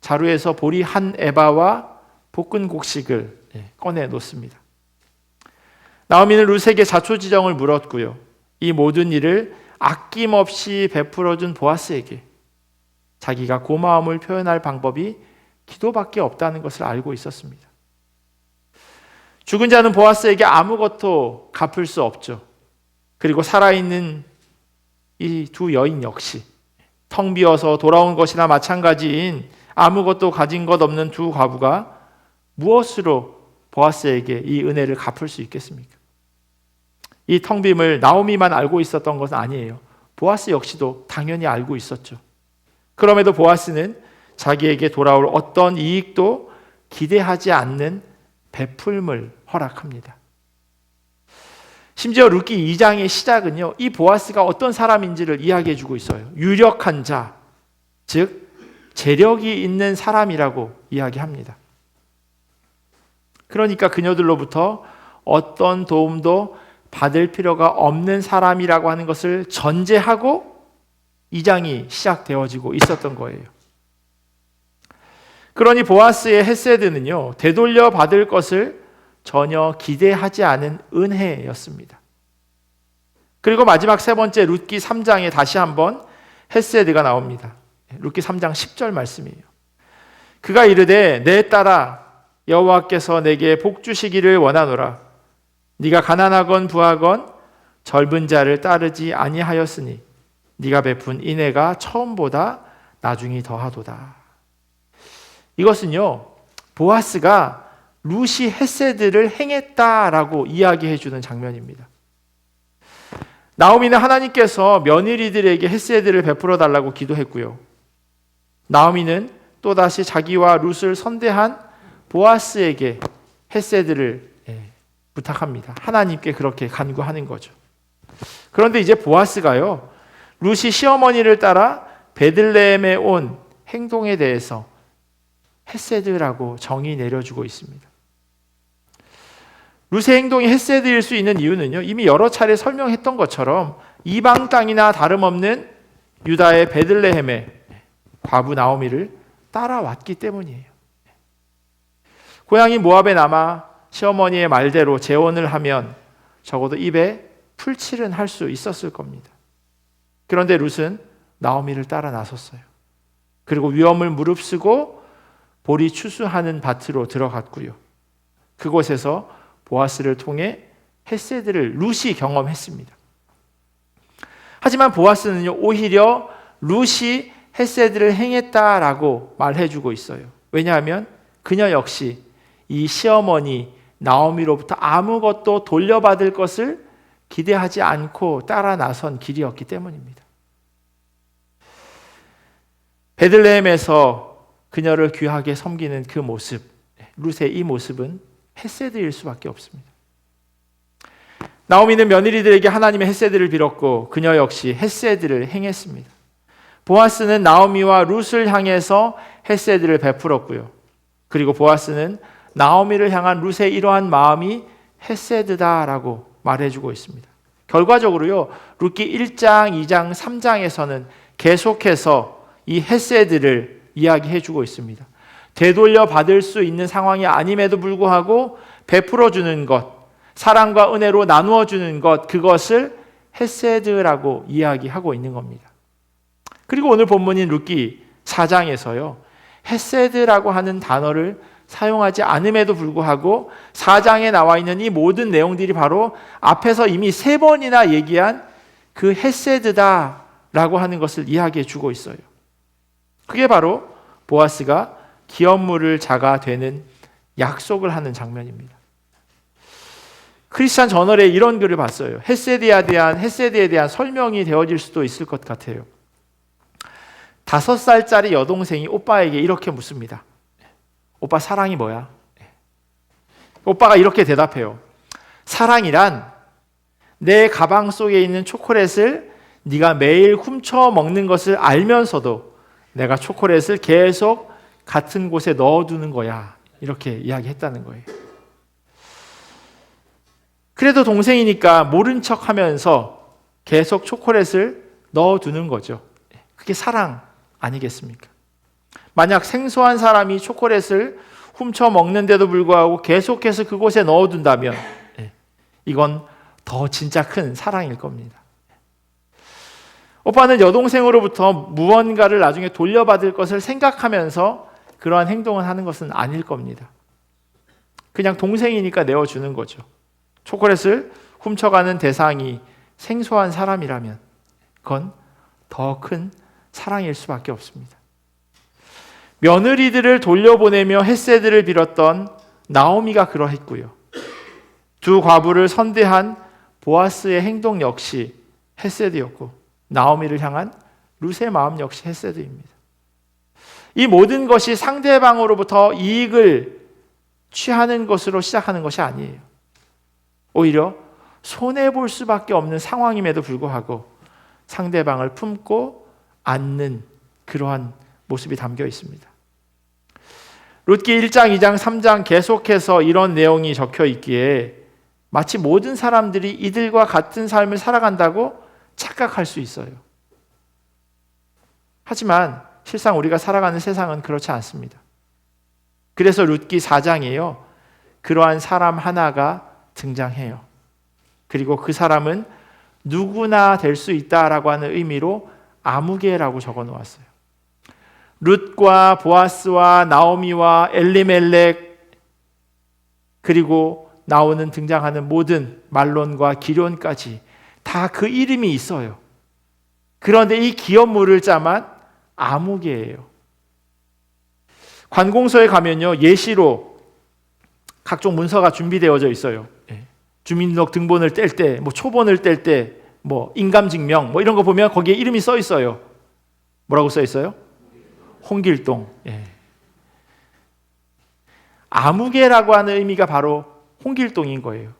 자루에서 보리 한 에바와 볶은 곡식을 꺼내 놓습니다. 나오미는 룻에게 자초지정을 물었고요. 이 모든 일을 아낌없이 베풀어준 보아스에게 자기가 고마움을 표현할 방법이 기도밖에 없다는 것을 알고 있었습니다. 죽은 자는 보아스에게 아무것도 갚을 수 없죠. 그리고 살아있는 이 두 여인 역시 텅 비어서 돌아온 것이나 마찬가지인 아무것도 가진 것 없는 두 과부가 무엇으로 보아스에게 이 은혜를 갚을 수 있겠습니까? 이 텅 빔을 나오미만 알고 있었던 것은 아니에요. 보아스 역시도 당연히 알고 있었죠. 그럼에도 보아스는 자기에게 돌아올 어떤 이익도 기대하지 않는 베풀음을 허락합니다. 심지어 룻기 2장의 시작은요, 이 보아스가 어떤 사람인지를 이야기해 주고 있어요. 유력한 자, 즉 재력이 있는 사람이라고 이야기합니다. 그러니까 그녀들로부터 어떤 도움도 받을 필요가 없는 사람이라고 하는 것을 전제하고 2장이 시작되어지고 있었던 거예요. 그러니 보아스의 헤세드는요, 되돌려 받을 것을 전혀 기대하지 않은 은혜였습니다. 그리고 마지막 세 번째, 룻기 3장에 다시 한번 헤세드가 나옵니다. 룻기 3장 10절 말씀이에요. 그가 이르되 내 딸아 여호와께서 내게 복 주시기를 원하노라. 네가 가난하건 부하건 젊은 자를 따르지 아니하였으니 네가 베푼 인애가 처음보다 나중이 더하도다. 이것은요, 보아스가 룻이 헤세드를 행했다라고 이야기해 주는 장면입니다. 나오미는 하나님께서 며느리들에게 헤세드를 베풀어 달라고 기도했고요. 나오미는 또다시 자기와 룻을 선대한 보아스에게 헤세드를 부탁합니다. 하나님께 그렇게 간구하는 거죠. 그런데 이제 보아스가요, 룻이 시어머니를 따라 베들레헴에 온 행동에 대해서 헤세드라고 정의 내려주고 있습니다. 룻의 행동이 헤세드일 수 있는 이유는요, 이미 여러 차례 설명했던 것처럼 이방 땅이나 다름없는 유다의 베들레헴에 과부 나오미를 따라왔기 때문이에요. 고향이 모압에 남아 시어머니의 말대로 재혼을 하면 적어도 입에 풀칠은 할 수 있었을 겁니다. 그런데 룻은 나오미를 따라 나섰어요. 그리고 위험을 무릅쓰고 보리 추수하는 밭으로 들어갔고요. 그곳에서 보아스를 통해 헤세드를 룻이 경험했습니다. 하지만 보아스는요, 오히려 룻이 헤세드를 행했다라고 말해주고 있어요. 왜냐하면 그녀 역시 이 시어머니 나오미로부터 아무것도 돌려받을 것을 기대하지 않고 따라 나선 길이었기 때문입니다. 베들레헴에서 그녀를 귀하게 섬기는 그 모습, 룻의 이 모습은 헤세드일 수밖에 없습니다. 나오미는 며느리들에게 하나님의 헤세드를 빌었고 그녀 역시 헤세드를 행했습니다. 보아스는 나오미와 룻을 향해서 헤세드를 베풀었고요. 그리고 보아스는 나오미를 향한 룻의 이러한 마음이 헤세드다라고 말해주고 있습니다. 결과적으로요, 룻기 1장, 2장, 3장에서는 계속해서 이 헤세드를 이야기해주고 있습니다. 되돌려 받을 수 있는 상황이 아님에도 불구하고 베풀어 주는 것, 사랑과 은혜로 나누어 주는 것, 그것을 헤세드라고 이야기하고 있는 겁니다. 그리고 오늘 본문인 룻기 4장에서요, 헤세드라고 하는 단어를 사용하지 않음에도 불구하고 4장에 나와 있는 이 모든 내용들이 바로 앞에서 이미 3번이나 얘기한 그 헤세드다라고 하는 것을 이야기해 주고 있어요. 그게 바로 보아스가 기업물을 자가 되는 약속을 하는 장면입니다. 크리스찬 저널에 이런 글을 봤어요. 헤세드에 대한 설명이 되어질 수도 있을 것 같아요. 5살짜리 여동생이 오빠에게 이렇게 묻습니다. 오빠, 사랑이 뭐야? 오빠가 이렇게 대답해요. 사랑이란 내 가방 속에 있는 초콜릿을 네가 매일 훔쳐 먹는 것을 알면서도 내가 초콜릿을 계속 같은 곳에 넣어두는 거야. 이렇게 이야기했다는 거예요. 그래도 동생이니까 모른 척하면서 계속 초콜릿을 넣어두는 거죠. 그게 사랑 아니겠습니까? 만약 생소한 사람이 초콜릿을 훔쳐 먹는데도 불구하고 계속해서 그곳에 넣어둔다면 이건 더 진짜 큰 사랑일 겁니다. 오빠는 여동생으로부터 무언가를 나중에 돌려받을 것을 생각하면서 그러한 행동을 하는 것은 아닐 겁니다. 그냥 동생이니까 내어주는 거죠. 초콜릿을 훔쳐가는 대상이 생소한 사람이라면 그건 더 큰 사랑일 수밖에 없습니다. 며느리들을 돌려보내며 헤세드를 빌었던 나오미가 그러했고요. 두 과부를 선대한 보아스의 행동 역시 헤세드였고 나오미를 향한 룻의 마음 역시 헤세드입니다. 이 모든 것이 상대방으로부터 이익을 취하는 것으로 시작하는 것이 아니에요. 오히려 손해볼 수밖에 없는 상황임에도 불구하고 상대방을 품고 안는 그러한 모습이 담겨 있습니다. 룻기 1장, 2장, 3장 계속해서 이런 내용이 적혀 있기에 마치 모든 사람들이 이들과 같은 삶을 살아간다고 착각할 수 있어요. 하지만 실상 우리가 살아가는 세상은 그렇지 않습니다. 그래서 룻기 4장에요. 그러한 사람 하나가 등장해요. 그리고 그 사람은 누구나 될 수 있다라고 하는 의미로 아무개라고 적어 놓았어요. 룻과 보아스와 나오미와 엘리멜렉 그리고 나오는 등장하는 모든 말론과 기럨까지 다 그 이름이 있어요. 그런데 이 기업물을 짜만 아무개예요. 관공서에 가면요, 예시로 각종 문서가 준비되어져 있어요. 주민등록 등본을 뗄 때, 초본을 뗄 때, 인감증명, 이런 거 보면 거기에 이름이 써 있어요. 뭐라고 써 있어요? 홍길동. 아무개라고 하는 의미가 바로 홍길동인 거예요.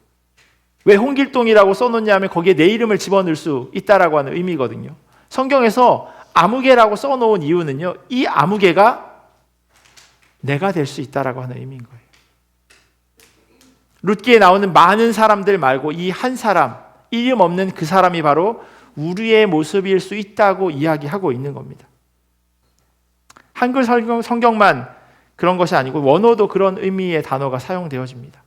왜 홍길동이라고 써놓냐면 거기에 내 이름을 집어넣을 수 있다라고 하는 의미거든요. 성경에서 아무개라고 써놓은 이유는요, 이 아무개가 내가 될 수 있다라고 하는 의미인 거예요. 룻기에 나오는 많은 사람들 말고 이 한 사람, 이름 없는 그 사람이 바로 우리의 모습일 수 있다고 이야기하고 있는 겁니다. 한글 성경만 그런 것이 아니고 원어도 그런 의미의 단어가 사용되어집니다.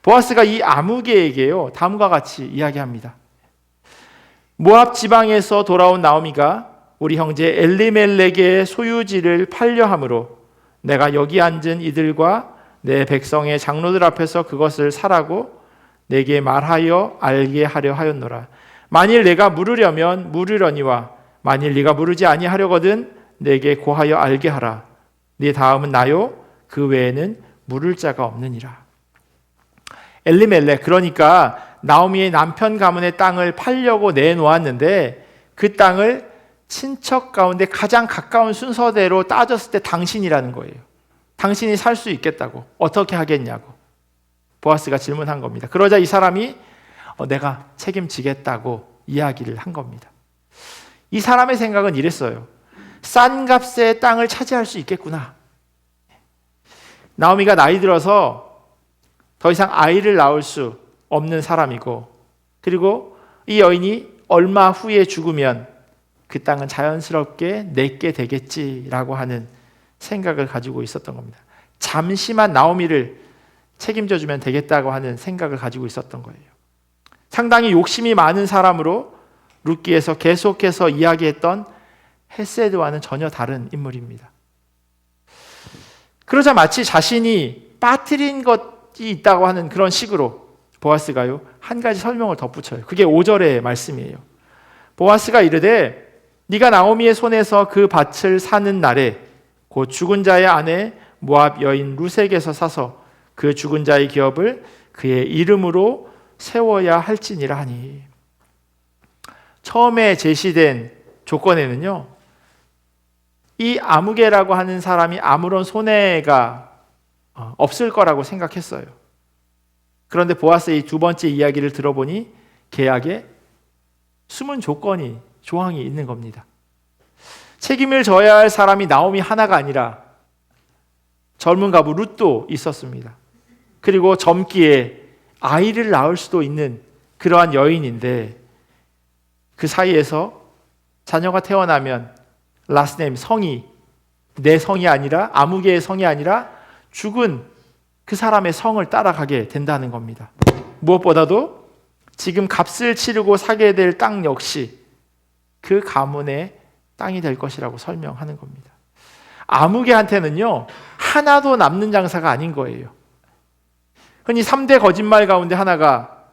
보아스가 이 아무개에게요, 다음과 같이 이야기합니다. 모압 지방에서 돌아온 나오미가 우리 형제 엘리멜렉의 소유지를 팔려 함으로 내가 여기 앉은 이들과 내 백성의 장로들 앞에서 그것을 사라고 내게 말하여 알게 하려 하였노라. 만일 내가 물으려면 물으려니와 만일 네가 물으지 아니하려거든 내게 고하여 알게 하라. 네 다음은 나요 그 외에는 물을 자가 없느니라. 엘리멜렉, 그러니까 나오미의 남편 가문의 땅을 팔려고 내놓았는데 그 땅을 친척 가운데 가장 가까운 순서대로 따졌을 때 당신이라는 거예요. 당신이 살 수 있겠다고, 어떻게 하겠냐고 보아스가 질문한 겁니다. 그러자 이 사람이 내가 책임지겠다고 이야기를 한 겁니다. 이 사람의 생각은 이랬어요. 싼 값에 땅을 차지할 수 있겠구나. 나오미가 나이 들어서 더 이상 아이를 낳을 수 없는 사람이고, 그리고 이 여인이 얼마 후에 죽으면 그 땅은 자연스럽게 내게 되겠지라고 하는 생각을 가지고 있었던 겁니다. 잠시만 나오미를 책임져 주면 되겠다고 하는 생각을 가지고 있었던 거예요. 상당히 욕심이 많은 사람으로 룻기에서 계속해서 이야기했던 헤세드와는 전혀 다른 인물입니다. 그러자 마치 자신이 빠뜨린 것이 있다고 하는 그런 식으로 보아스가요, 한 가지 설명을 덧붙여요. 그게 5절의 말씀이에요. 보아스가 이르되 네가 나오미의 손에서 그 밭을 사는 날에 곧 죽은 자의 아내 모압 여인 룻에게서 사서 그 죽은 자의 기업을 그의 이름으로 세워야 할지니라 하니. 처음에 제시된 조건에는요, 이 아무개라고 하는 사람이 아무런 손해가 없을 거라고 생각했어요. 그런데 보아스의 두 번째 이야기를 들어보니 계약에 숨은 조항이 있는 겁니다. 책임을 져야 할 사람이 나오미 하나가 아니라 젊은 가부 룻도 있었습니다. 그리고 젊기에 아이를 낳을 수도 있는 그러한 여인인데, 그 사이에서 자녀가 태어나면 라스네임, 성이 내 성이 아니라, 아무개의 성이 아니라 죽은 그 사람의 성을 따라가게 된다는 겁니다. 무엇보다도 지금 값을 치르고 사게 될 땅 역시 그 가문의 땅이 될 것이라고 설명하는 겁니다. 아무개한테는요, 하나도 남는 장사가 아닌 거예요. 흔히 3대 거짓말 가운데 하나가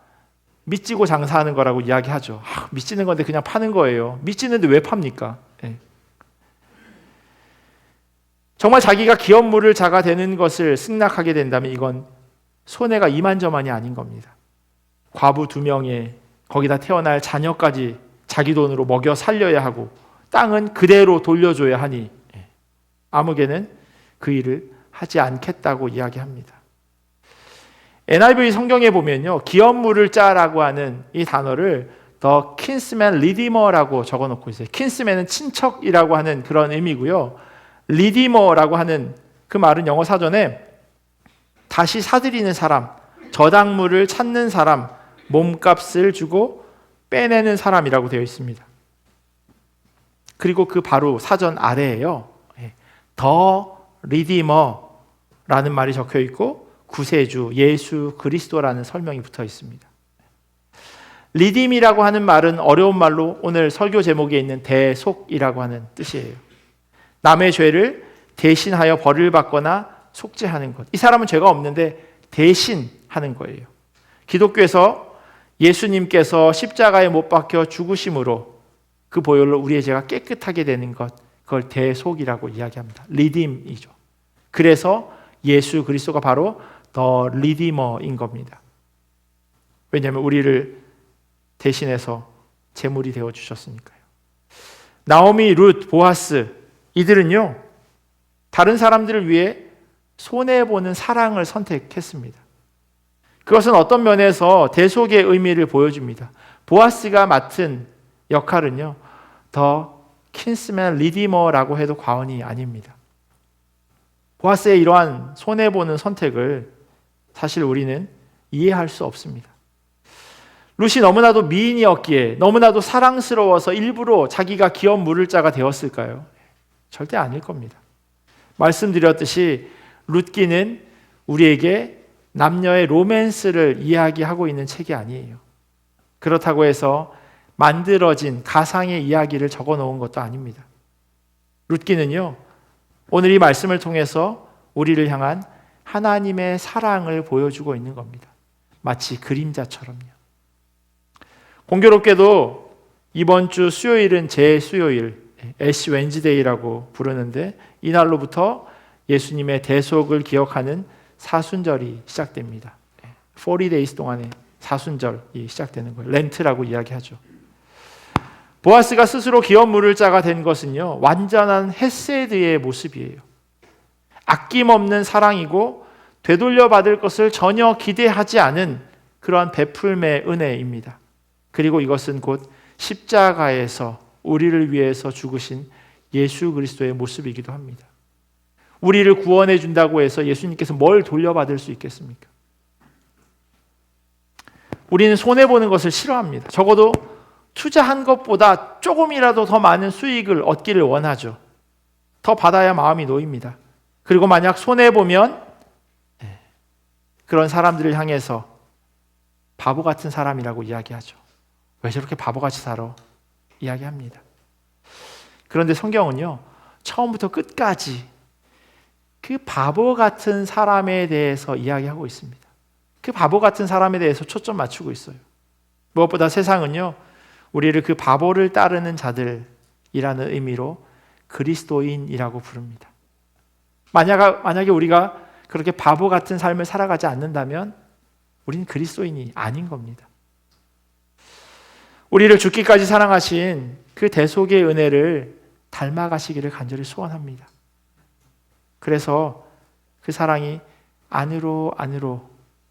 밑지고 장사하는 거라고 이야기하죠. 밑지는 건데 그냥 파는 거예요. 밑지는데 왜 팝니까? 네. 정말 자기가 기업물을 자가 되는 것을 승낙하게 된다면 이건 손해가 이만저만이 아닌 겁니다. 과부 2명에 거기다 태어날 자녀까지 자기 돈으로 먹여 살려야 하고 땅은 그대로 돌려줘야 하니 아무개는 그 일을 하지 않겠다고 이야기합니다. NIV 성경에 보면요, 기업물을 짜라고 하는 이 단어를 The Kinsman Redeemer라고 적어놓고 있어요. Kinsman은 친척이라고 하는 그런 의미고요. Redeemer라고 하는 그 말은 영어 사전에 다시 사들이는 사람, 저당물을 찾는 사람, 몸값을 주고 빼내는 사람이라고 되어 있습니다. 그리고 그 바로 사전 아래에요, 더 리디머라는 말이 적혀 있고 구세주 예수 그리스도라는 설명이 붙어 있습니다. 리딤이라고 하는 말은 어려운 말로 오늘 설교 제목에 있는 대속이라고 하는 뜻이에요. 남의 죄를 대신하여 벌을 받거나 속죄하는 것. 이 사람은 죄가 없는데 대신하는 거예요. 기독교에서 예수님께서 십자가에 못 박혀 죽으심으로 그 보혈로 우리의 죄가 깨끗하게 되는 것, 그걸 대속이라고 이야기합니다. 리딤이죠. 그래서 예수 그리스도가 바로 더 리디머인 겁니다. 왜냐하면 우리를 대신해서 제물이 되어 주셨으니까요. 나오미, 룻, 보아스 이들은요, 다른 사람들을 위해 손해보는 사랑을 선택했습니다. 그것은 어떤 면에서 대속의 의미를 보여줍니다. 보아스가 맡은 역할은요, 더 킨스맨 리디머라고 해도 과언이 아닙니다. 보아스의 이러한 손해보는 선택을 사실 우리는 이해할 수 없습니다. 룻이 너무나도 미인이었기에, 너무나도 사랑스러워서 일부러 자기가 기업 물을 자가 되었을까요? 절대 아닐 겁니다. 말씀드렸듯이 룻기는 우리에게 남녀의 로맨스를 이야기하고 있는 책이 아니에요. 그렇다고 해서 만들어진 가상의 이야기를 적어 놓은 것도 아닙니다. 룻기는요, 오늘 이 말씀을 통해서 우리를 향한 하나님의 사랑을 보여주고 있는 겁니다. 마치 그림자처럼요. 공교롭게도 이번 주 수요일은 제수요일, 애쉬 웬즈데이라고 부르는데, 이날로부터 예수님의 대속을 기억하는 사순절이 시작됩니다. 40days 동안의 사순절이 시작되는 거예요. 렌트라고 이야기하죠. 보아스가 스스로 기업 물을 자가 된 것은요, 완전한 헤세드의 모습이에요. 아낌없는 사랑이고 되돌려 받을 것을 전혀 기대하지 않은 그러한 베풀매 은혜입니다. 그리고 이것은 곧 십자가에서 우리를 위해서 죽으신 예수 그리스도의 모습이기도 합니다. 우리를 구원해 준다고 해서 예수님께서 뭘 돌려받을 수 있겠습니까? 우리는 손해보는 것을 싫어합니다. 적어도 투자한 것보다 조금이라도 더 많은 수익을 얻기를 원하죠. 더 받아야 마음이 놓입니다. 그리고 만약 손해보면 그런 사람들을 향해서 바보 같은 사람이라고 이야기하죠. 왜 저렇게 바보같이 살아? 이야기합니다. 그런데 성경은요, 처음부터 끝까지 그 바보 같은 사람에 대해서 이야기하고 있습니다. 그 바보 같은 사람에 대해서 초점 맞추고 있어요. 무엇보다 세상은요, 우리를 그 바보를 따르는 자들이라는 의미로 그리스도인이라고 부릅니다. 만약에 우리가 그렇게 바보 같은 삶을 살아가지 않는다면 우리는 그리스도인이 아닌 겁니다. 우리를 죽기까지 사랑하신 그 대속의 은혜를 닮아가시기를 간절히 소원합니다. 그래서 그 사랑이 안으로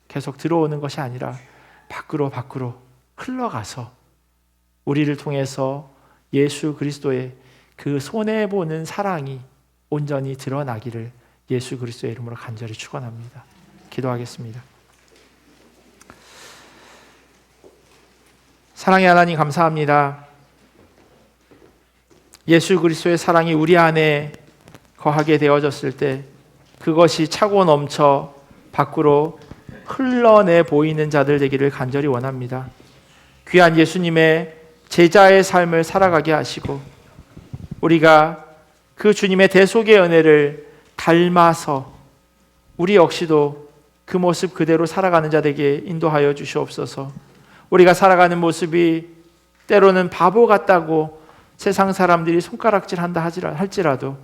계속 들어오는 것이 아니라 밖으로 흘러가서 우리를 통해서 예수 그리스도의 그 손해보는 사랑이 온전히 드러나기를 예수 그리스도의 이름으로 간절히 축원합니다. 기도하겠습니다. 사랑의 하나님 감사합니다. 예수 그리스도의 사랑이 우리 안에 거하게 되어졌을 때 그것이 차고 넘쳐 밖으로 흘러내 보이는 자들 되기를 간절히 원합니다. 귀한 예수님의 제자의 삶을 살아가게 하시고 우리가 그 주님의 대속의 은혜를 닮아서 우리 역시도 그 모습 그대로 살아가는 자들에게 인도하여 주시옵소서. 우리가 살아가는 모습이 때로는 바보 같다고 세상 사람들이 손가락질한다 할지라도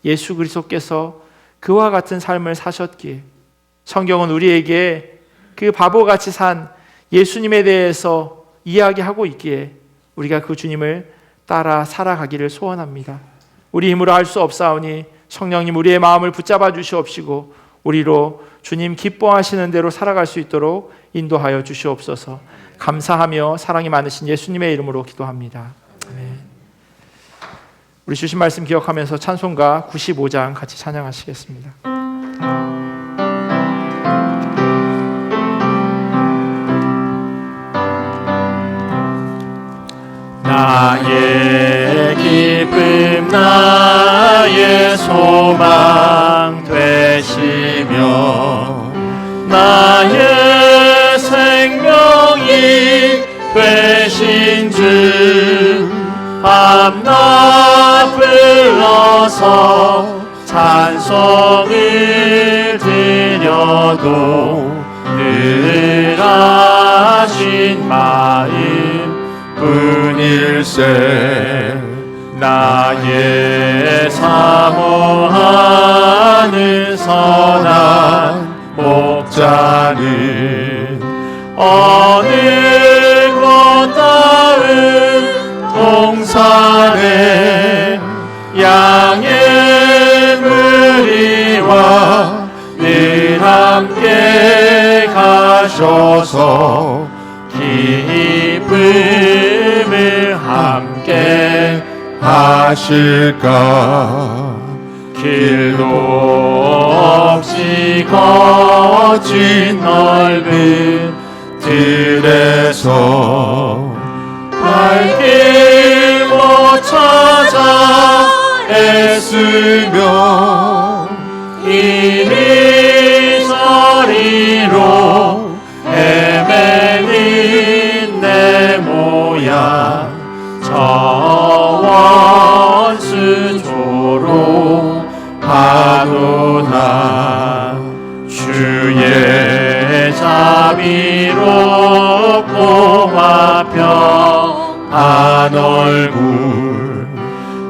예수 그리스도께서 그와 같은 삶을 사셨기에 성경은 우리에게 그 바보같이 산 예수님에 대해서 이야기하고 있기에 우리가 그 주님을 따라 살아가기를 소원합니다. 우리 힘으로 할 수 없사오니 성령님 우리의 마음을 붙잡아 주시옵시고 우리로 주님 기뻐하시는 대로 살아갈 수 있도록 인도하여 주시옵소서. 감사하며 사랑이 많으신 예수님의 이름으로 기도합니다. 아멘. 우리 주신 말씀 기억하면서 찬송가 95장 같이 찬양하시겠습니다. 나의 기쁨 나의 소망 되시며 나의 생명이 되신 주 밤낮 불러서 찬송을 드려도 늘 하신 마음 뿐일세. 나의 사모하는 선한 목자는 어느 꽃다운 동산에 양의 무리와 늘 함께 가셔서 기쁨을 함께 하실까. 길도 없이 거친 넓은 들에서 갈 길 못 찾아 애쓰며 이리저리로 헤매는 내 모양 저 원수조로 하도다. 주의 자비롭고 화평한 얼굴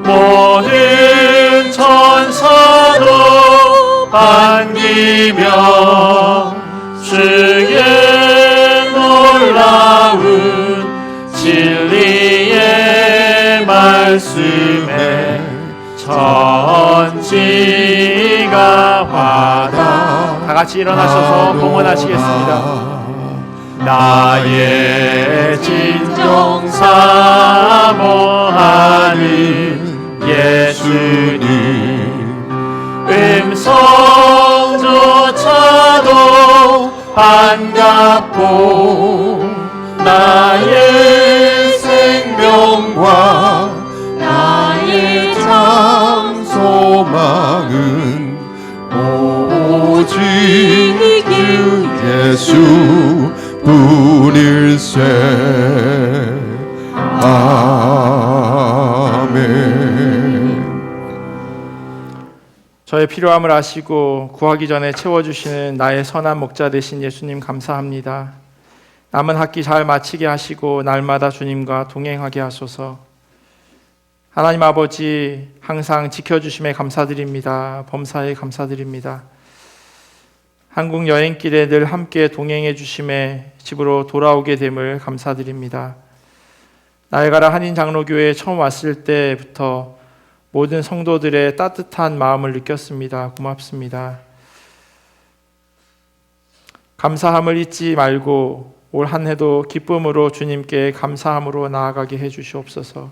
모든 천사도 반기며 주의 놀라운 진리의 말씀에 천지가 화다. 다 같이 일어나셔서 봉헌하시겠습니다. 나의 진정 사모하는 예수님 음성조차도 반갑고 나의 생명과 나의 장소 필요함을 아시고 구하기 전에 채워주시는 나의 선한 목자 되신 예수님 감사합니다. 남은 학기 잘 마치게 하시고 날마다 주님과 동행하게 하소서. 하나님 아버지 항상 지켜주심에 감사드립니다. 범사에 감사드립니다. 한국 여행길에 늘 함께 동행해 주심에 집으로 돌아오게 됨을 감사드립니다. 나에가라 한인장로교회에 처음 왔을 때부터 모든 성도들의 따뜻한 마음을 느꼈습니다. 고맙습니다. 감사함을 잊지 말고 올 한 해도 기쁨으로 주님께 감사함으로 나아가게 해주시옵소서.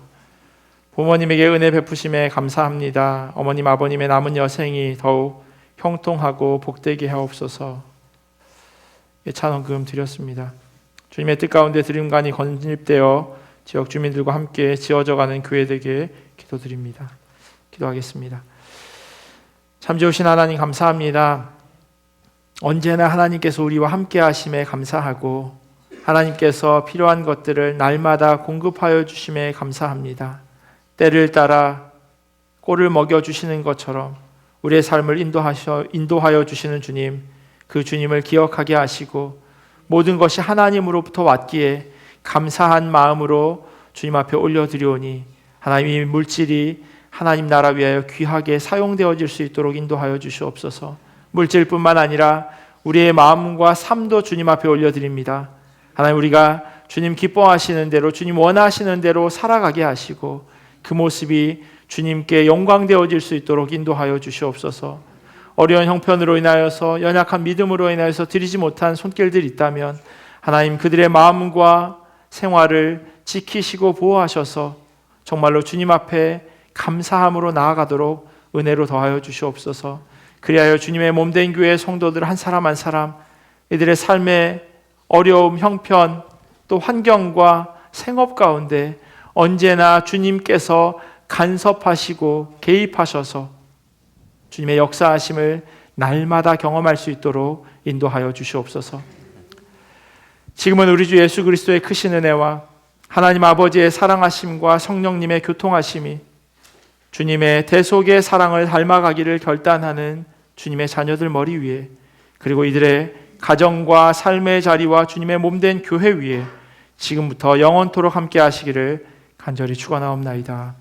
부모님에게 은혜 베푸심에 감사합니다. 어머님 아버님의 남은 여생이 더욱 형통하고 복되게 하옵소서. 찬원금 드렸습니다. 주님의 뜻 가운데 드림관이 건립되어 지역 주민들과 함께 지어져가는 교회되게 기도드립니다. 기도하겠습니다. 참 좋으신 하나님 감사합니다. 언제나 하나님께서 우리와 함께 하심에 감사하고 하나님께서 필요한 것들을 날마다 공급하여 주심에 감사합니다. 때를 따라 꼴을 먹여주시는 것처럼 우리의 삶을 인도하여 주시는 주님, 그 주님을 기억하게 하시고 모든 것이 하나님으로부터 왔기에 감사한 마음으로 주님 앞에 올려드리오니 하나님의 물질이 하나님 나라 위하여 귀하게 사용되어질 수 있도록 인도하여 주시옵소서. 물질뿐만 아니라 우리의 마음과 삶도 주님 앞에 올려드립니다. 하나님, 우리가 주님 기뻐하시는 대로, 주님 원하시는 대로 살아가게 하시고 그 모습이 주님께 영광되어질 수 있도록 인도하여 주시옵소서. 어려운 형편으로 인하여서, 연약한 믿음으로 인하여서 드리지 못한 손길들이 있다면 하나님, 그들의 마음과 생활을 지키시고 보호하셔서 정말로 주님 앞에 감사함으로 나아가도록 은혜로 더하여 주시옵소서. 그리하여 주님의 몸된 교회의 성도들 한 사람 한 사람, 이들의 삶의 어려움, 형편, 또 환경과 생업 가운데 언제나 주님께서 간섭하시고 개입하셔서 주님의 역사하심을 날마다 경험할 수 있도록 인도하여 주시옵소서. 지금은 우리 주 예수 그리스도의 크신 은혜와 하나님 아버지의 사랑하심과 성령님의 교통하심이 주님의 대속의 사랑을 닮아가기를 결단하는 주님의 자녀들 머리 위에, 그리고 이들의 가정과 삶의 자리와 주님의 몸된 교회 위에 지금부터 영원토록 함께 하시기를 간절히 축원하옵나이다.